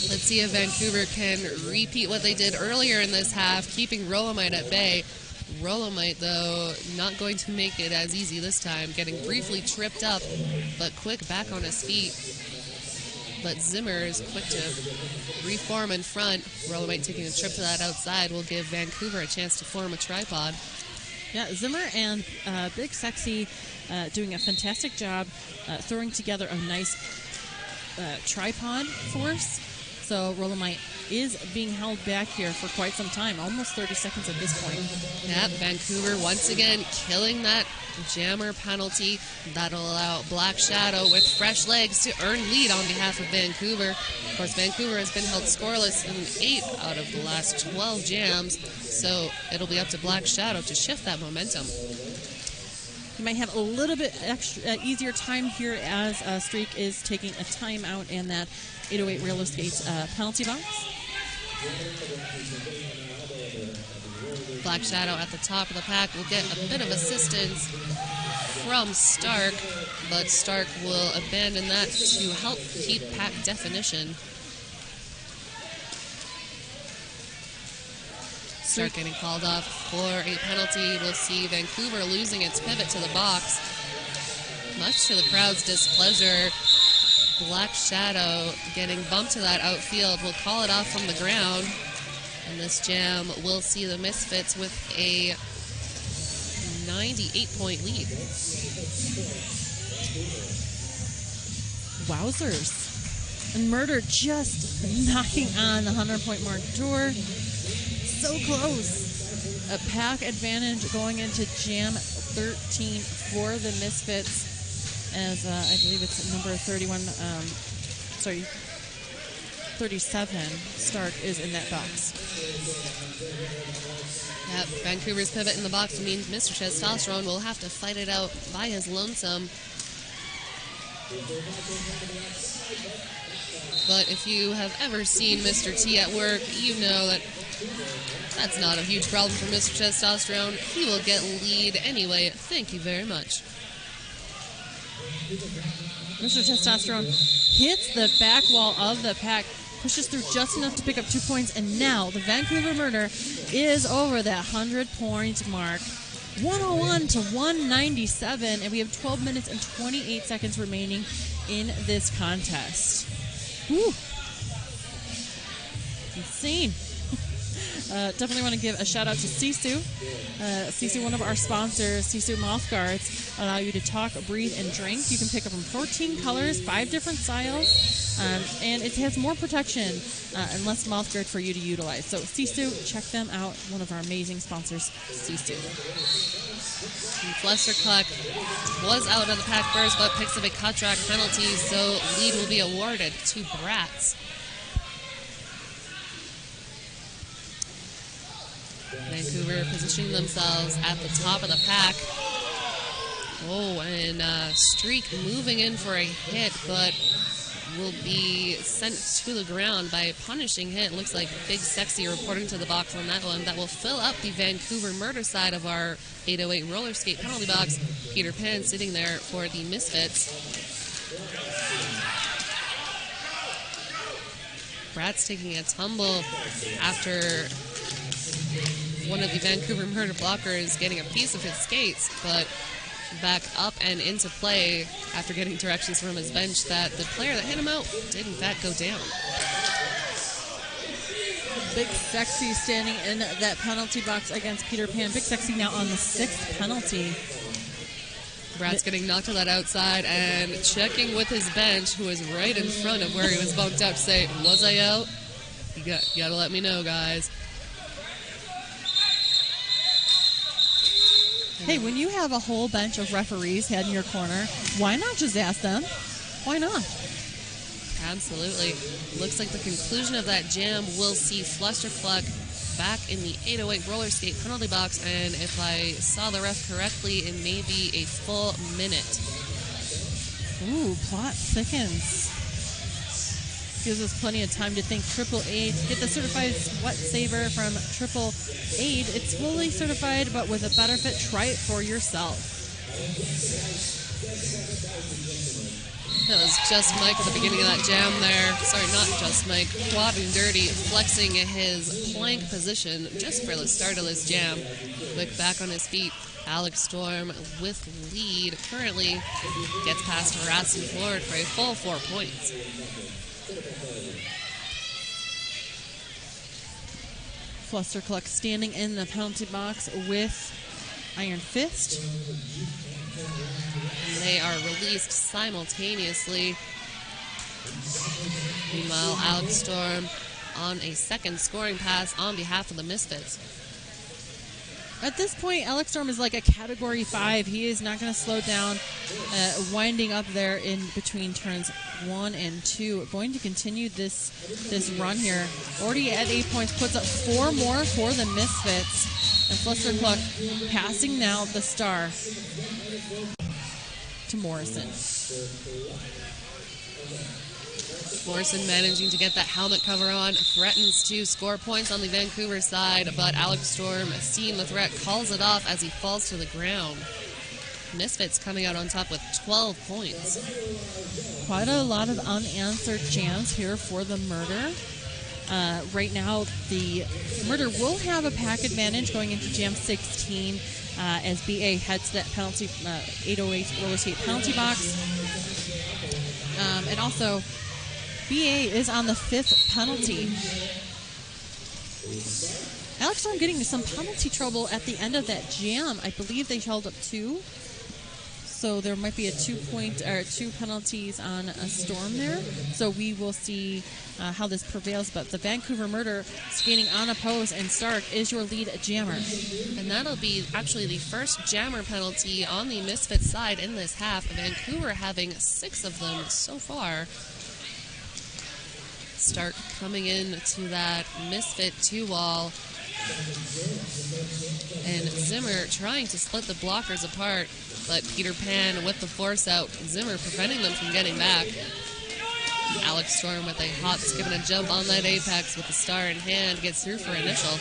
Let's see if Vancouver can repeat what they did earlier in this half, keeping Rolomite at bay. Rolomite, though, not going to make it as easy this time, getting briefly tripped up, but quick back on his feet. But Zimmer is quick to reform in front. Rolomite taking a trip to that outside will give Vancouver a chance to form a tripod. Yeah, Zimmer and Big Sexy doing a fantastic job throwing together a nice tripod force. So Rolomite is being held back here for quite some time, almost 30 seconds at this point. Yeah, Vancouver once again killing that jammer penalty. That'll allow Black Shadow with fresh legs to earn lead on behalf of Vancouver. Of course, Vancouver has been held scoreless in 8 out of the last 12 jams, so it'll be up to Black Shadow to shift that momentum. You might have a little bit extra easier time here as Streak is taking a timeout in that 808 roller skates penalty box. Black Shadow at the top of the pack will get a bit of assistance from Stark, but Stark will abandon that to help keep pack definition. Stark getting called off for a penalty. We'll see Vancouver losing its pivot to the box. Much to the crowd's displeasure, Black Shadow getting bumped to that outfield will call it off from the ground. And this jam will see the Misfits with a 98-point lead. Wowzers. And Murder just knocking on the 100-point mark door. So close. A pack advantage going into jam 13 for the Misfits. As I believe it's number 37, Stark is in that box. Yep, Vancouver's pivot in the box means Mr. Testosterone will have to fight it out by his lonesome. But if you have ever seen Mr. T at work, you know that that's not a huge problem for Mr. Testosterone. He will get lead anyway. Thank you very much. Mr. Testosterone hits the back wall of the pack, pushes through just enough to pick up 2 points, and now the Vancouver Murder is over that 100-point mark. 101 to 197, and we have 12 minutes and 28 seconds remaining in this contest. Whew. Insane. Definitely want to give a shout out to Sisu. Sisu, one of our sponsors. Sisu mouth guards allow you to talk, breathe, and drink. You can pick up from 14 colors, 5 different styles, and it has more protection and less mouth guard for you to utilize. So Sisu, check them out. One of our amazing sponsors, Sisu. Lester Cluck was out of the pack first, but picks up a cut track penalty, so lead will be awarded to Bratz. Vancouver positioning themselves at the top of the pack. Oh, and Streak moving in for a hit, but will be sent to the ground by a punishing hit. Looks like Big Sexy reporting to the box on that one. That will fill up the Vancouver Murder side of our 808 roller skate penalty box. Peter Pan sitting there for the Misfits. Bratz taking a tumble after one of the Vancouver Murder blockers getting a piece of his skates, but back up and into play after getting directions from his bench that the player that hit him out did in fact go down. Big Sexy standing in that penalty box against Peter Pan. Big Sexy now on the 6th penalty. Bratz getting knocked to that outside and checking with his bench, who is right in front of where he was bumped up, to say, was I out? You gotta let me know, guys. Hey, when you have a whole bench of referees head in your corner, why not just ask them? Why not? Absolutely. Looks like the conclusion of that jam will see Fluster Cluck back in the 808 roller skate penalty box, and if I saw the ref correctly, it may be a full minute. Ooh, plot thickens. Gives us plenty of time to think. Triple Aid. Get the certified sweat saver from Triple Aid. It's fully certified, but with a better fit. Try it for yourself. That was Just Mike at the beginning of that jam there. Sorry, not Just Mike. Quad and Dirty flexing his plank position just for the start of this jam. Quick back on his feet. Alex Storm with lead currently gets past Harass and Ford for a full 4 points. Fluster Cluck standing in the penalty box with Iron Fist. And they are released simultaneously. Meanwhile, Alex Storm on a second scoring pass on behalf of the Misfits. At this point, Alex Storm is like a Category 5. He is not going to slow down, winding up there in between turns 1 and 2. Going to continue this run here. Already at 8 points, puts up 4 more for the Misfits. And Fluster Cluck passing now the star to Morrison. Morrison managing to get that helmet cover on, threatens to score points on the Vancouver side, but Alex Storm, seeing the threat, calls it off as he falls to the ground. Misfits coming out on top with 12 points. Quite a lot of unanswered jams here for the Murder. Right now, the Murder will have a pack advantage going into Jam 16 as BA heads to that penalty 808 roller skate penalty box. And also, BA is on the 5th penalty. Alex Storm getting into some penalty trouble at the end of that jam. I believe they held up 2. So there might be a 2 penalties on a Storm there. So we will see how this prevails. But the Vancouver Murder skating on a post, and Stark is your lead jammer. And that'll be actually the first jammer penalty on the Misfits side in this half. Vancouver having 6 of them so far. Stark coming in to that Misfit 2-wall. And Zimmer trying to split the blockers apart, but Peter Pan with the force out. Zimmer preventing them from getting back. Alex Storm with a hop, skip, and a jump on that apex with the star in hand, gets through for initial.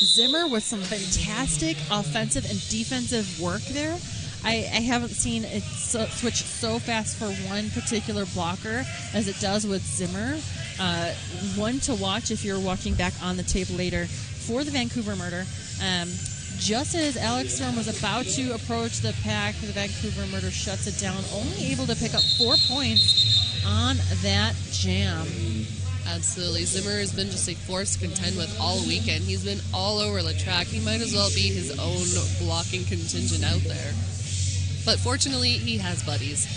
Zimmer with some fantastic offensive and defensive work there. I haven't seen it switch so fast for one particular blocker as it does with Zimmer. One to watch if you're watching back on the tape later for the Vancouver Murder. Just as Alex Storm was about to approach the pack, the Vancouver Murder shuts it down, only able to pick up 4 points on that jam. Absolutely. Zimmer has been just a force to contend with all weekend. He's been all over the track. He might as well be his own blocking contingent out there. But fortunately, he has buddies.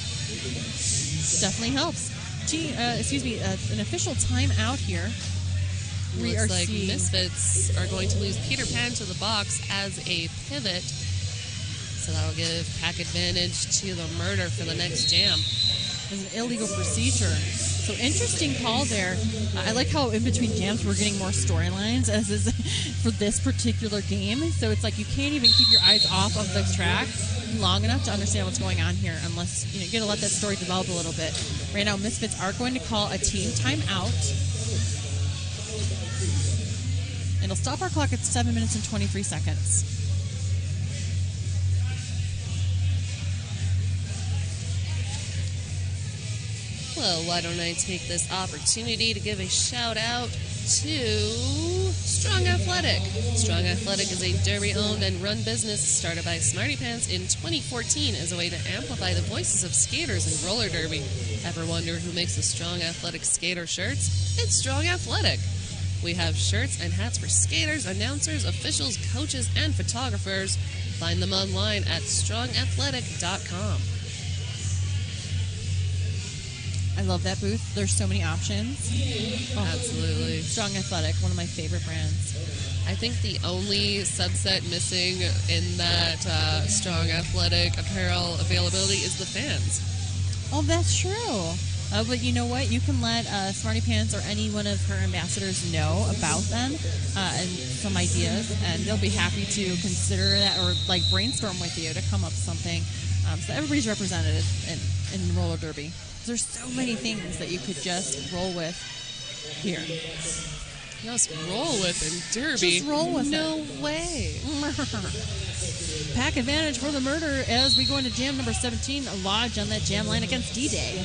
Definitely helps. An official timeout here. Looks like Misfits are going to lose Peter Pan to the box as a pivot. So that'll give pack advantage to the Murder for the next jam. As an illegal procedure. So interesting call there. I like how in between jams we're getting more storylines as is for this particular game. So it's like you can't even keep your eyes off of the track long enough to understand what's going on here unless you got to let that story develop a little bit. Right now, Misfits are going to call a team timeout. It'll stop our clock at 7 minutes and 23 seconds. Well, why don't I take this opportunity to give a shout out to Strong Athletic. Strong Athletic is a Derby-owned and run business started by Smarty Pants in 2014 as a way to amplify the voices of skaters in roller derby. Ever wonder who makes the Strong Athletic skater shirts? It's Strong Athletic. We have shirts and hats for skaters, announcers, officials, coaches, and photographers. Find them online at strongathletic.com. I love that booth. There's so many options. Oh, absolutely. Strong Athletic, one of my favorite brands. I think the only subset missing in that Strong Athletic apparel availability is the fans. Oh, that's true. But you know what? You can let Smarty Pants or any one of her ambassadors know about them and some ideas, and they'll be happy to consider that or like brainstorm with you to come up with something. So everybody's represented in roller derby. There's so many things that you could just roll with here. Just roll with in derby? Just roll with No way. Pack advantage for the Murder as we go into jam number 17. Lodge on that jam line against D-Day.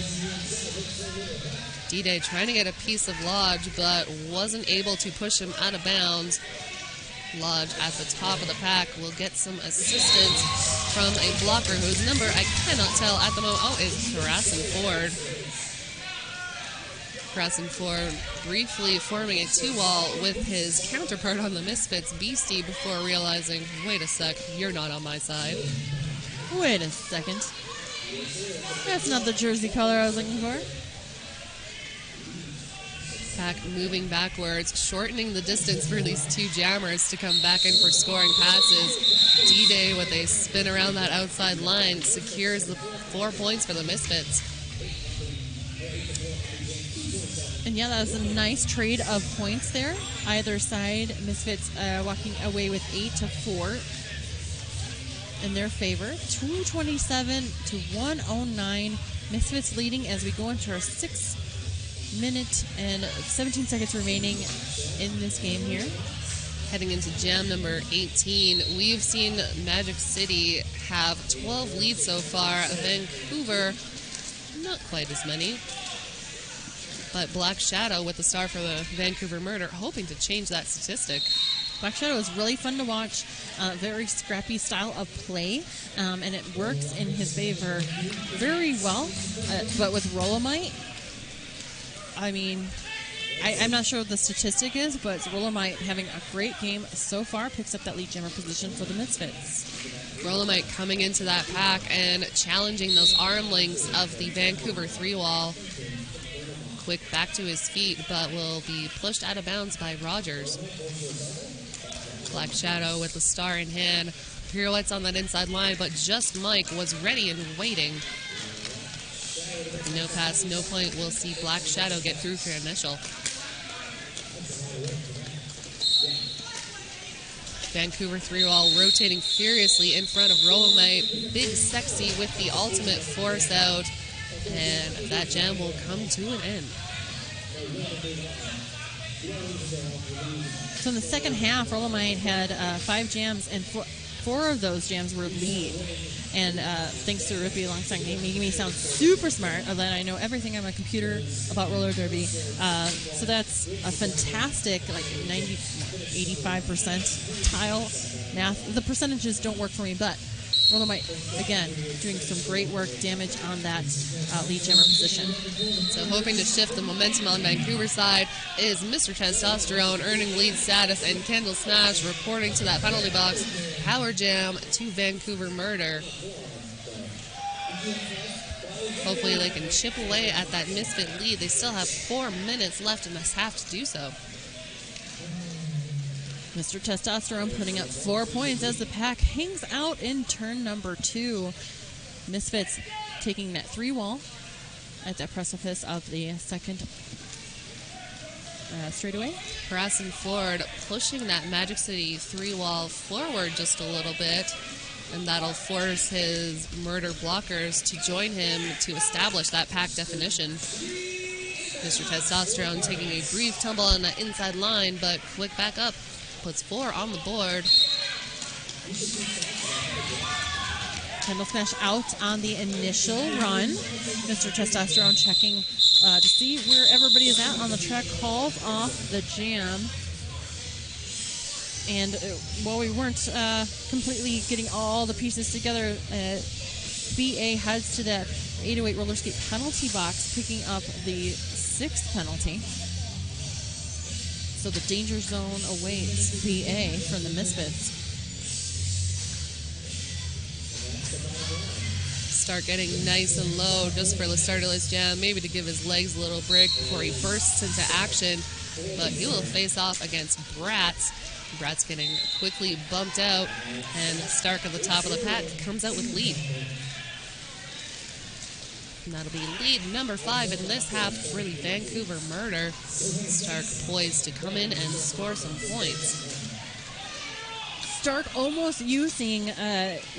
D-Day trying to get a piece of Lodge, but wasn't able to push him out of bounds. Lodge at the top of the pack will get some assistance from a blocker whose number I cannot tell at the moment. Oh, it's Harrison Ford. Harrison Ford briefly forming a 2-wall with his counterpart on the Misfits, Beastie, before realizing, wait a sec, you're not on my side. Wait a second. That's not the jersey color I was looking for. Pack moving backwards, shortening the distance for these two jammers to come back in for scoring passes. D-Day with a spin around that outside line secures the 4 points for the Misfits. And yeah, that was a nice trade of points there. Either side, Misfits walking away with 8-4. in their favor, 227 to 109. Misfits leading as we go into our 6 minute and 17 seconds remaining in this game here. Heading into jam number 18, we've seen Magic City have 12 leads so far. Vancouver, not quite as many. But Black Shadow with the star for the Vancouver Murder, hoping to change that statistic. Black Shadow is really fun to watch. Very scrappy style of play, and it works in his favor very well. But with Rolomite, I mean, I'm not sure what the statistic is, but Rolomite having a great game so far, picks up that lead jammer position for the Misfits. Rolomite coming into that pack and challenging those arm links of the Vancouver 3-wall. Quick back to his feet, but will be pushed out of bounds by Rogers. Black Shadow with the star in hand. Pirouettes on that inside line, but just Mike was ready and waiting. No pass, no point. We'll see Black Shadow get through for initial. Vancouver 3-wall rotating furiously in front of Rolomite. Big Sexy with the ultimate force out. And that jam will come to an end. So in the second half, Rolomite had 5 jams, and four of those jams were lead. And thanks to Rippy alongside me, making me sound super smart, that I know everything on my computer about roller derby. So that's a fantastic, 85 percentile math. The percentages don't work for me, but Rolomite, again, doing some great work, damage on that lead jammer position. So hoping to shift the momentum on Vancouver's side is Mr. Testosterone earning lead status, and Kendall Smash reporting to that penalty box. Power jam to Vancouver Murder. Hopefully they can chip away at that Misfit lead. They still have 4 minutes left in this half to do so. Mr. Testosterone putting up 4 points as the pack hangs out in turn number 2. Misfits taking that 3-wall at the precipice of the second straightaway. Pressing forward, pushing that Magic City 3-wall forward just a little bit, and that'll force his Murder blockers to join him to establish that pack definition. Mr. Testosterone taking a brief tumble on the inside line, but quick back up. Puts 4 on the board. Kendall Smash out on the initial run. Mr. Testosterone checking to see where everybody is at on the track, calls off the jam. And while we weren't completely getting all the pieces together, BA heads to that 808 roller skate penalty box, picking up the 6th penalty. So the danger zone awaits BA from the Misfits. Start getting nice and low just for the start of this jam, maybe to give his legs a little break before he bursts into action. But he will face off against Bratz. Bratz getting quickly bumped out, and Stark at the top of the pack comes out with lead. And that'll be lead number 5 in this half for the Vancouver Murder. Stark poised to come in and score some points. Stark almost using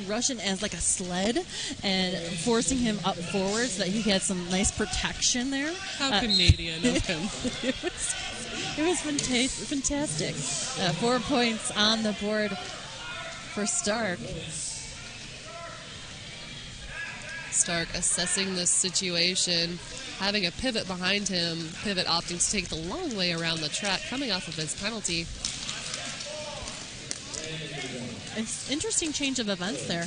Russian as like a sled and forcing him up forward so that he had some nice protection there. How Canadian of him. It was fantastic. 4 points on the board for Stark. Stark assessing this situation, having a pivot behind him, pivot opting to take the long way around the track, coming off of his penalty. It's interesting change of events there.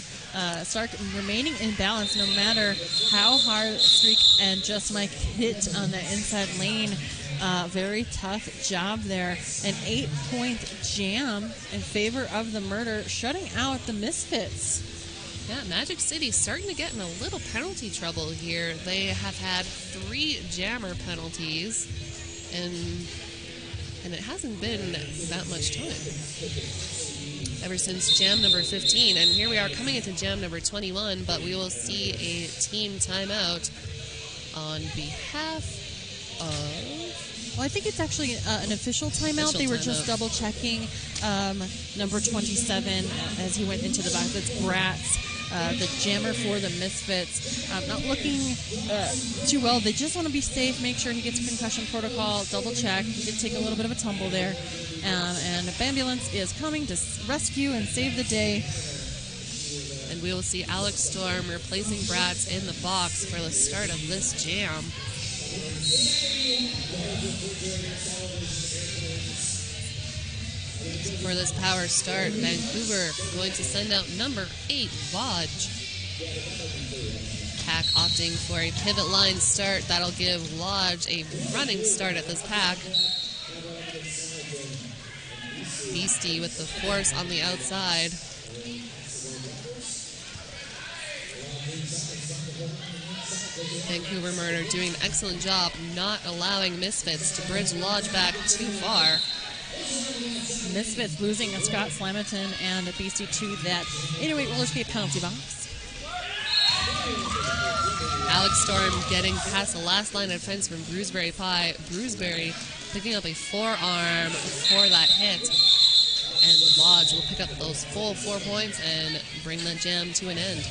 Stark remaining in balance no matter how hard Streak and Just Mike hit on the inside lane. Very tough job there. An 8-point jam in favor of the Murder, shutting out the Misfits. Yeah, Magic City starting to get in a little penalty trouble here. They have had 3 jammer penalties, and it hasn't been that much time ever since jam number 15. And here we are coming into jam number 21, but we will see a team timeout on behalf of Well, I think it's actually an official timeout. They were just double checking number 27 as he went into the back. That's Bratz, the jammer for the Misfits. Not looking too well. They just want to be safe, make sure he gets concussion protocol, double check. He did take a little bit of a tumble there. And an ambulance is coming to rescue and save the day. And we will see Alex Storm replacing Bratz in the box for the start of this jam. For this power start, Vancouver going to send out number 8, Vodge. Pack opting for a pivot line start. That'll give Lodge a running start at this pack. Beastie with the force on the outside. Vancouver Murder doing an excellent job not allowing Misfits to bridge Lodge back too far. Misfits losing a Scott Slamerton and a Beastie to that 808 roller skate penalty box. Alex Storm getting past the last line of defense from Bruceberry Pie. Bruceberry picking up a forearm for that hit. And Lodge will pick up those full 4 points and bring the jam to an end.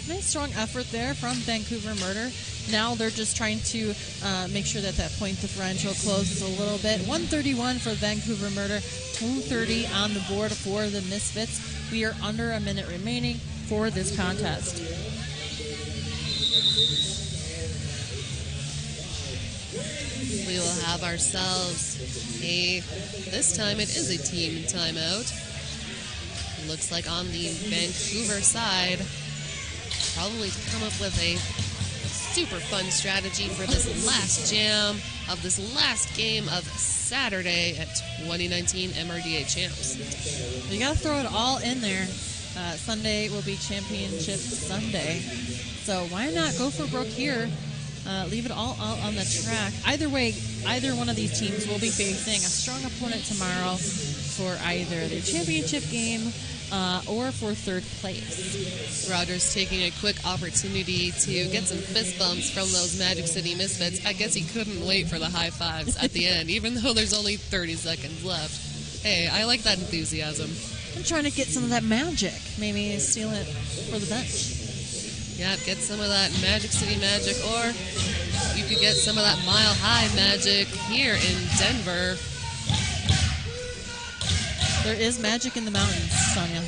Nice strong effort there from Vancouver Murder. Now they're just trying to make sure that point differential closes a little bit. 131 for Vancouver Murder, 230 on the board for the Misfits. We are under a minute remaining for this contest. We will have ourselves this time it is a team timeout. Looks like on the Vancouver side, probably to come up with a super fun strategy for this last jam of this last game of Saturday at 2019 MRDA Champs. You got to throw it all in there. Sunday will be Championship Sunday. So why not go for broke here? Leave it all out on the track. Either way, either one of these teams will be facing a strong opponent tomorrow for either the championship game or for third place. Rogers taking a quick opportunity to get some fist bumps from those Magic City Misfits. I guess he couldn't wait for the high fives at the end, even though there's only 30 seconds left. Hey, I like that enthusiasm. I'm trying to get some of that magic. Maybe steal it for the bench. Yeah, get some of that Magic City magic, or you could get some of that Mile High magic here in Denver. There is magic in the mountains, Sonia.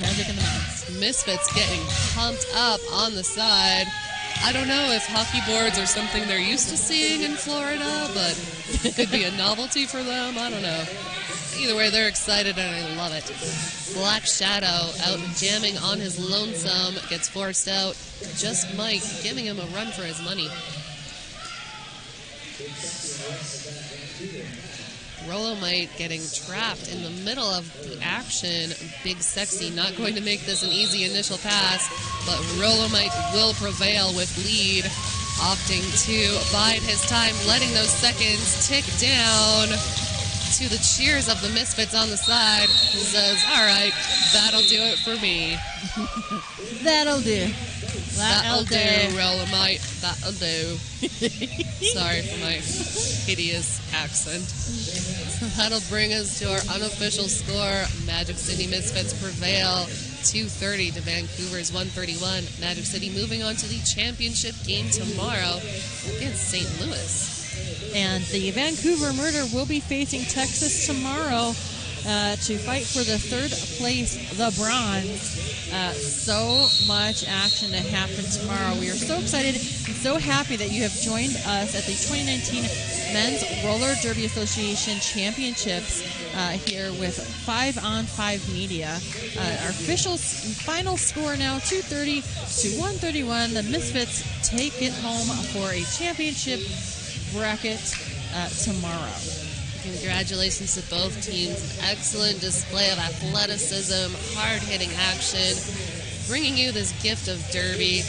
Magic in the mountains. Misfits getting pumped up on the side. I don't know if hockey boards are something they're used to seeing in Florida, but it could be a novelty for them. I don't know. Either way, they're excited and I love it. Black Shadow out jamming on his lonesome, gets forced out. Just Mike giving him a run for his money. Rolomite getting trapped in the middle of the action. Big Sexy not going to make this an easy initial pass, but Rolomite will prevail with lead, opting to bide his time, letting those seconds tick down. To the cheers of the Misfits on the side, who says, all right, that'll do it for me. That'll do. That'll do, Rolomite. That'll do. Sorry for my hideous accent. That'll bring us to our unofficial score. Magic City Misfits prevail 230 to Vancouver's 131. Magic City moving on to the championship game tomorrow against St. Louis. And the Vancouver Murder will be facing Texas tomorrow to fight for the third place, the bronze. So much action to happen tomorrow. We are so excited and so happy that you have joined us at the 2019 Men's Roller Derby Association Championships here with 5-on-5 Media. Our official final score now, 230 to 131. The Misfits take it home for a championship bracket tomorrow. Congratulations to both teams. Excellent display of athleticism, hard-hitting action, bringing you this gift of Derby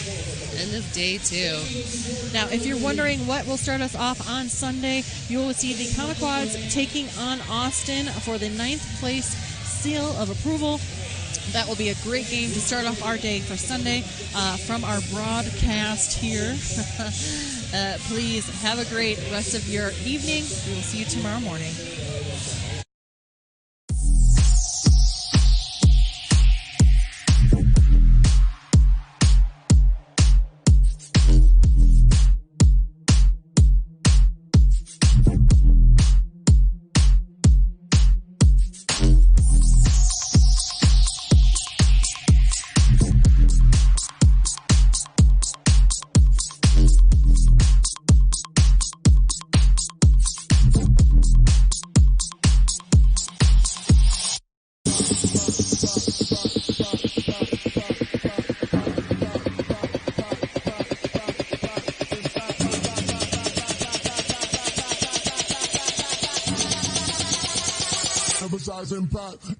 and of day 2. Now, if you're wondering what will start us off on Sunday, you will see the Comiquads taking on Austin for the 9th place seal of approval. That will be a great game to start off our day for Sunday from our broadcast here. Please have a great rest of your evening. We will see you tomorrow morning.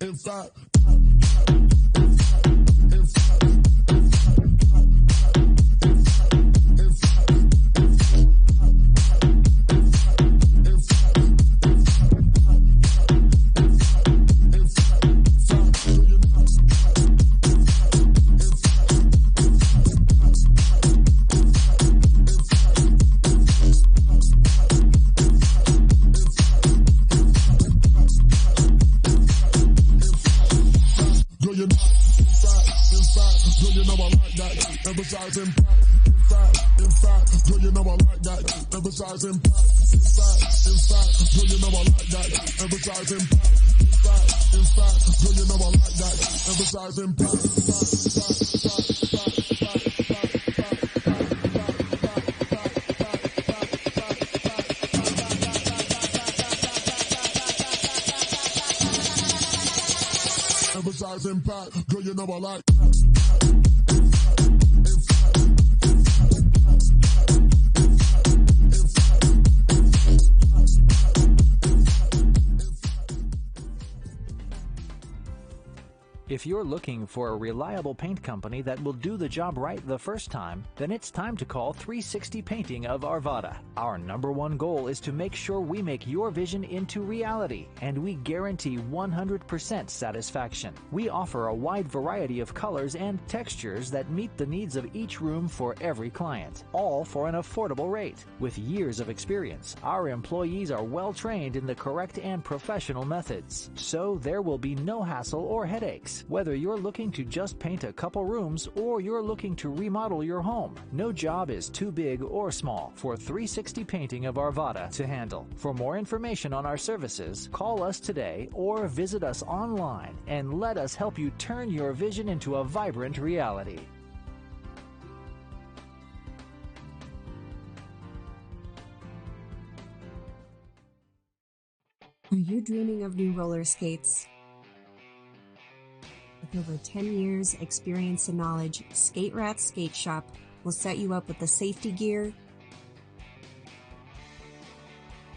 In fact, emphasize impact. In fact, girl, you know I like that. Emphasize impact. In fact, girl, you know I like that. Emphasize impact. In fact, girl, you know I like that. Emphasize impact. Emphasize impact. Girl, you know I like that. If you're looking for a reliable paint company that will do the job right the first time, then it's time to call 360 Painting of Arvada. Our #1 goal is to make sure we make your vision into reality, and we guarantee 100% satisfaction. We offer a wide variety of colors and textures that meet the needs of each room for every client, all for an affordable rate. With years of experience, our employees are well trained in the correct and professional methods, so there will be no hassle or headaches. Whether you're looking to just paint a couple rooms or you're looking to remodel your home, no job is too big or small for 360 Painting of Arvada to handle. For more information on our services, call us today or visit us online and let us help you turn your vision into a vibrant reality. Are you dreaming of new roller skates? With over 10 years experience and knowledge, Skate Rat Skate Shop will set you up with the safety gear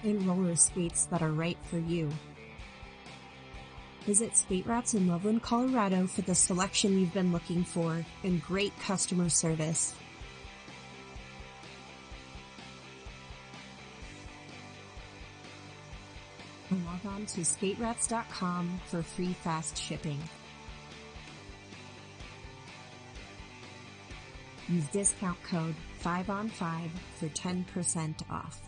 and roller skates that are right for you. Visit Skate Rats in Loveland, Colorado for the selection you've been looking for and great customer service. Log on to skaterats.com for free fast shipping. Use discount code 5on5 for 10% off.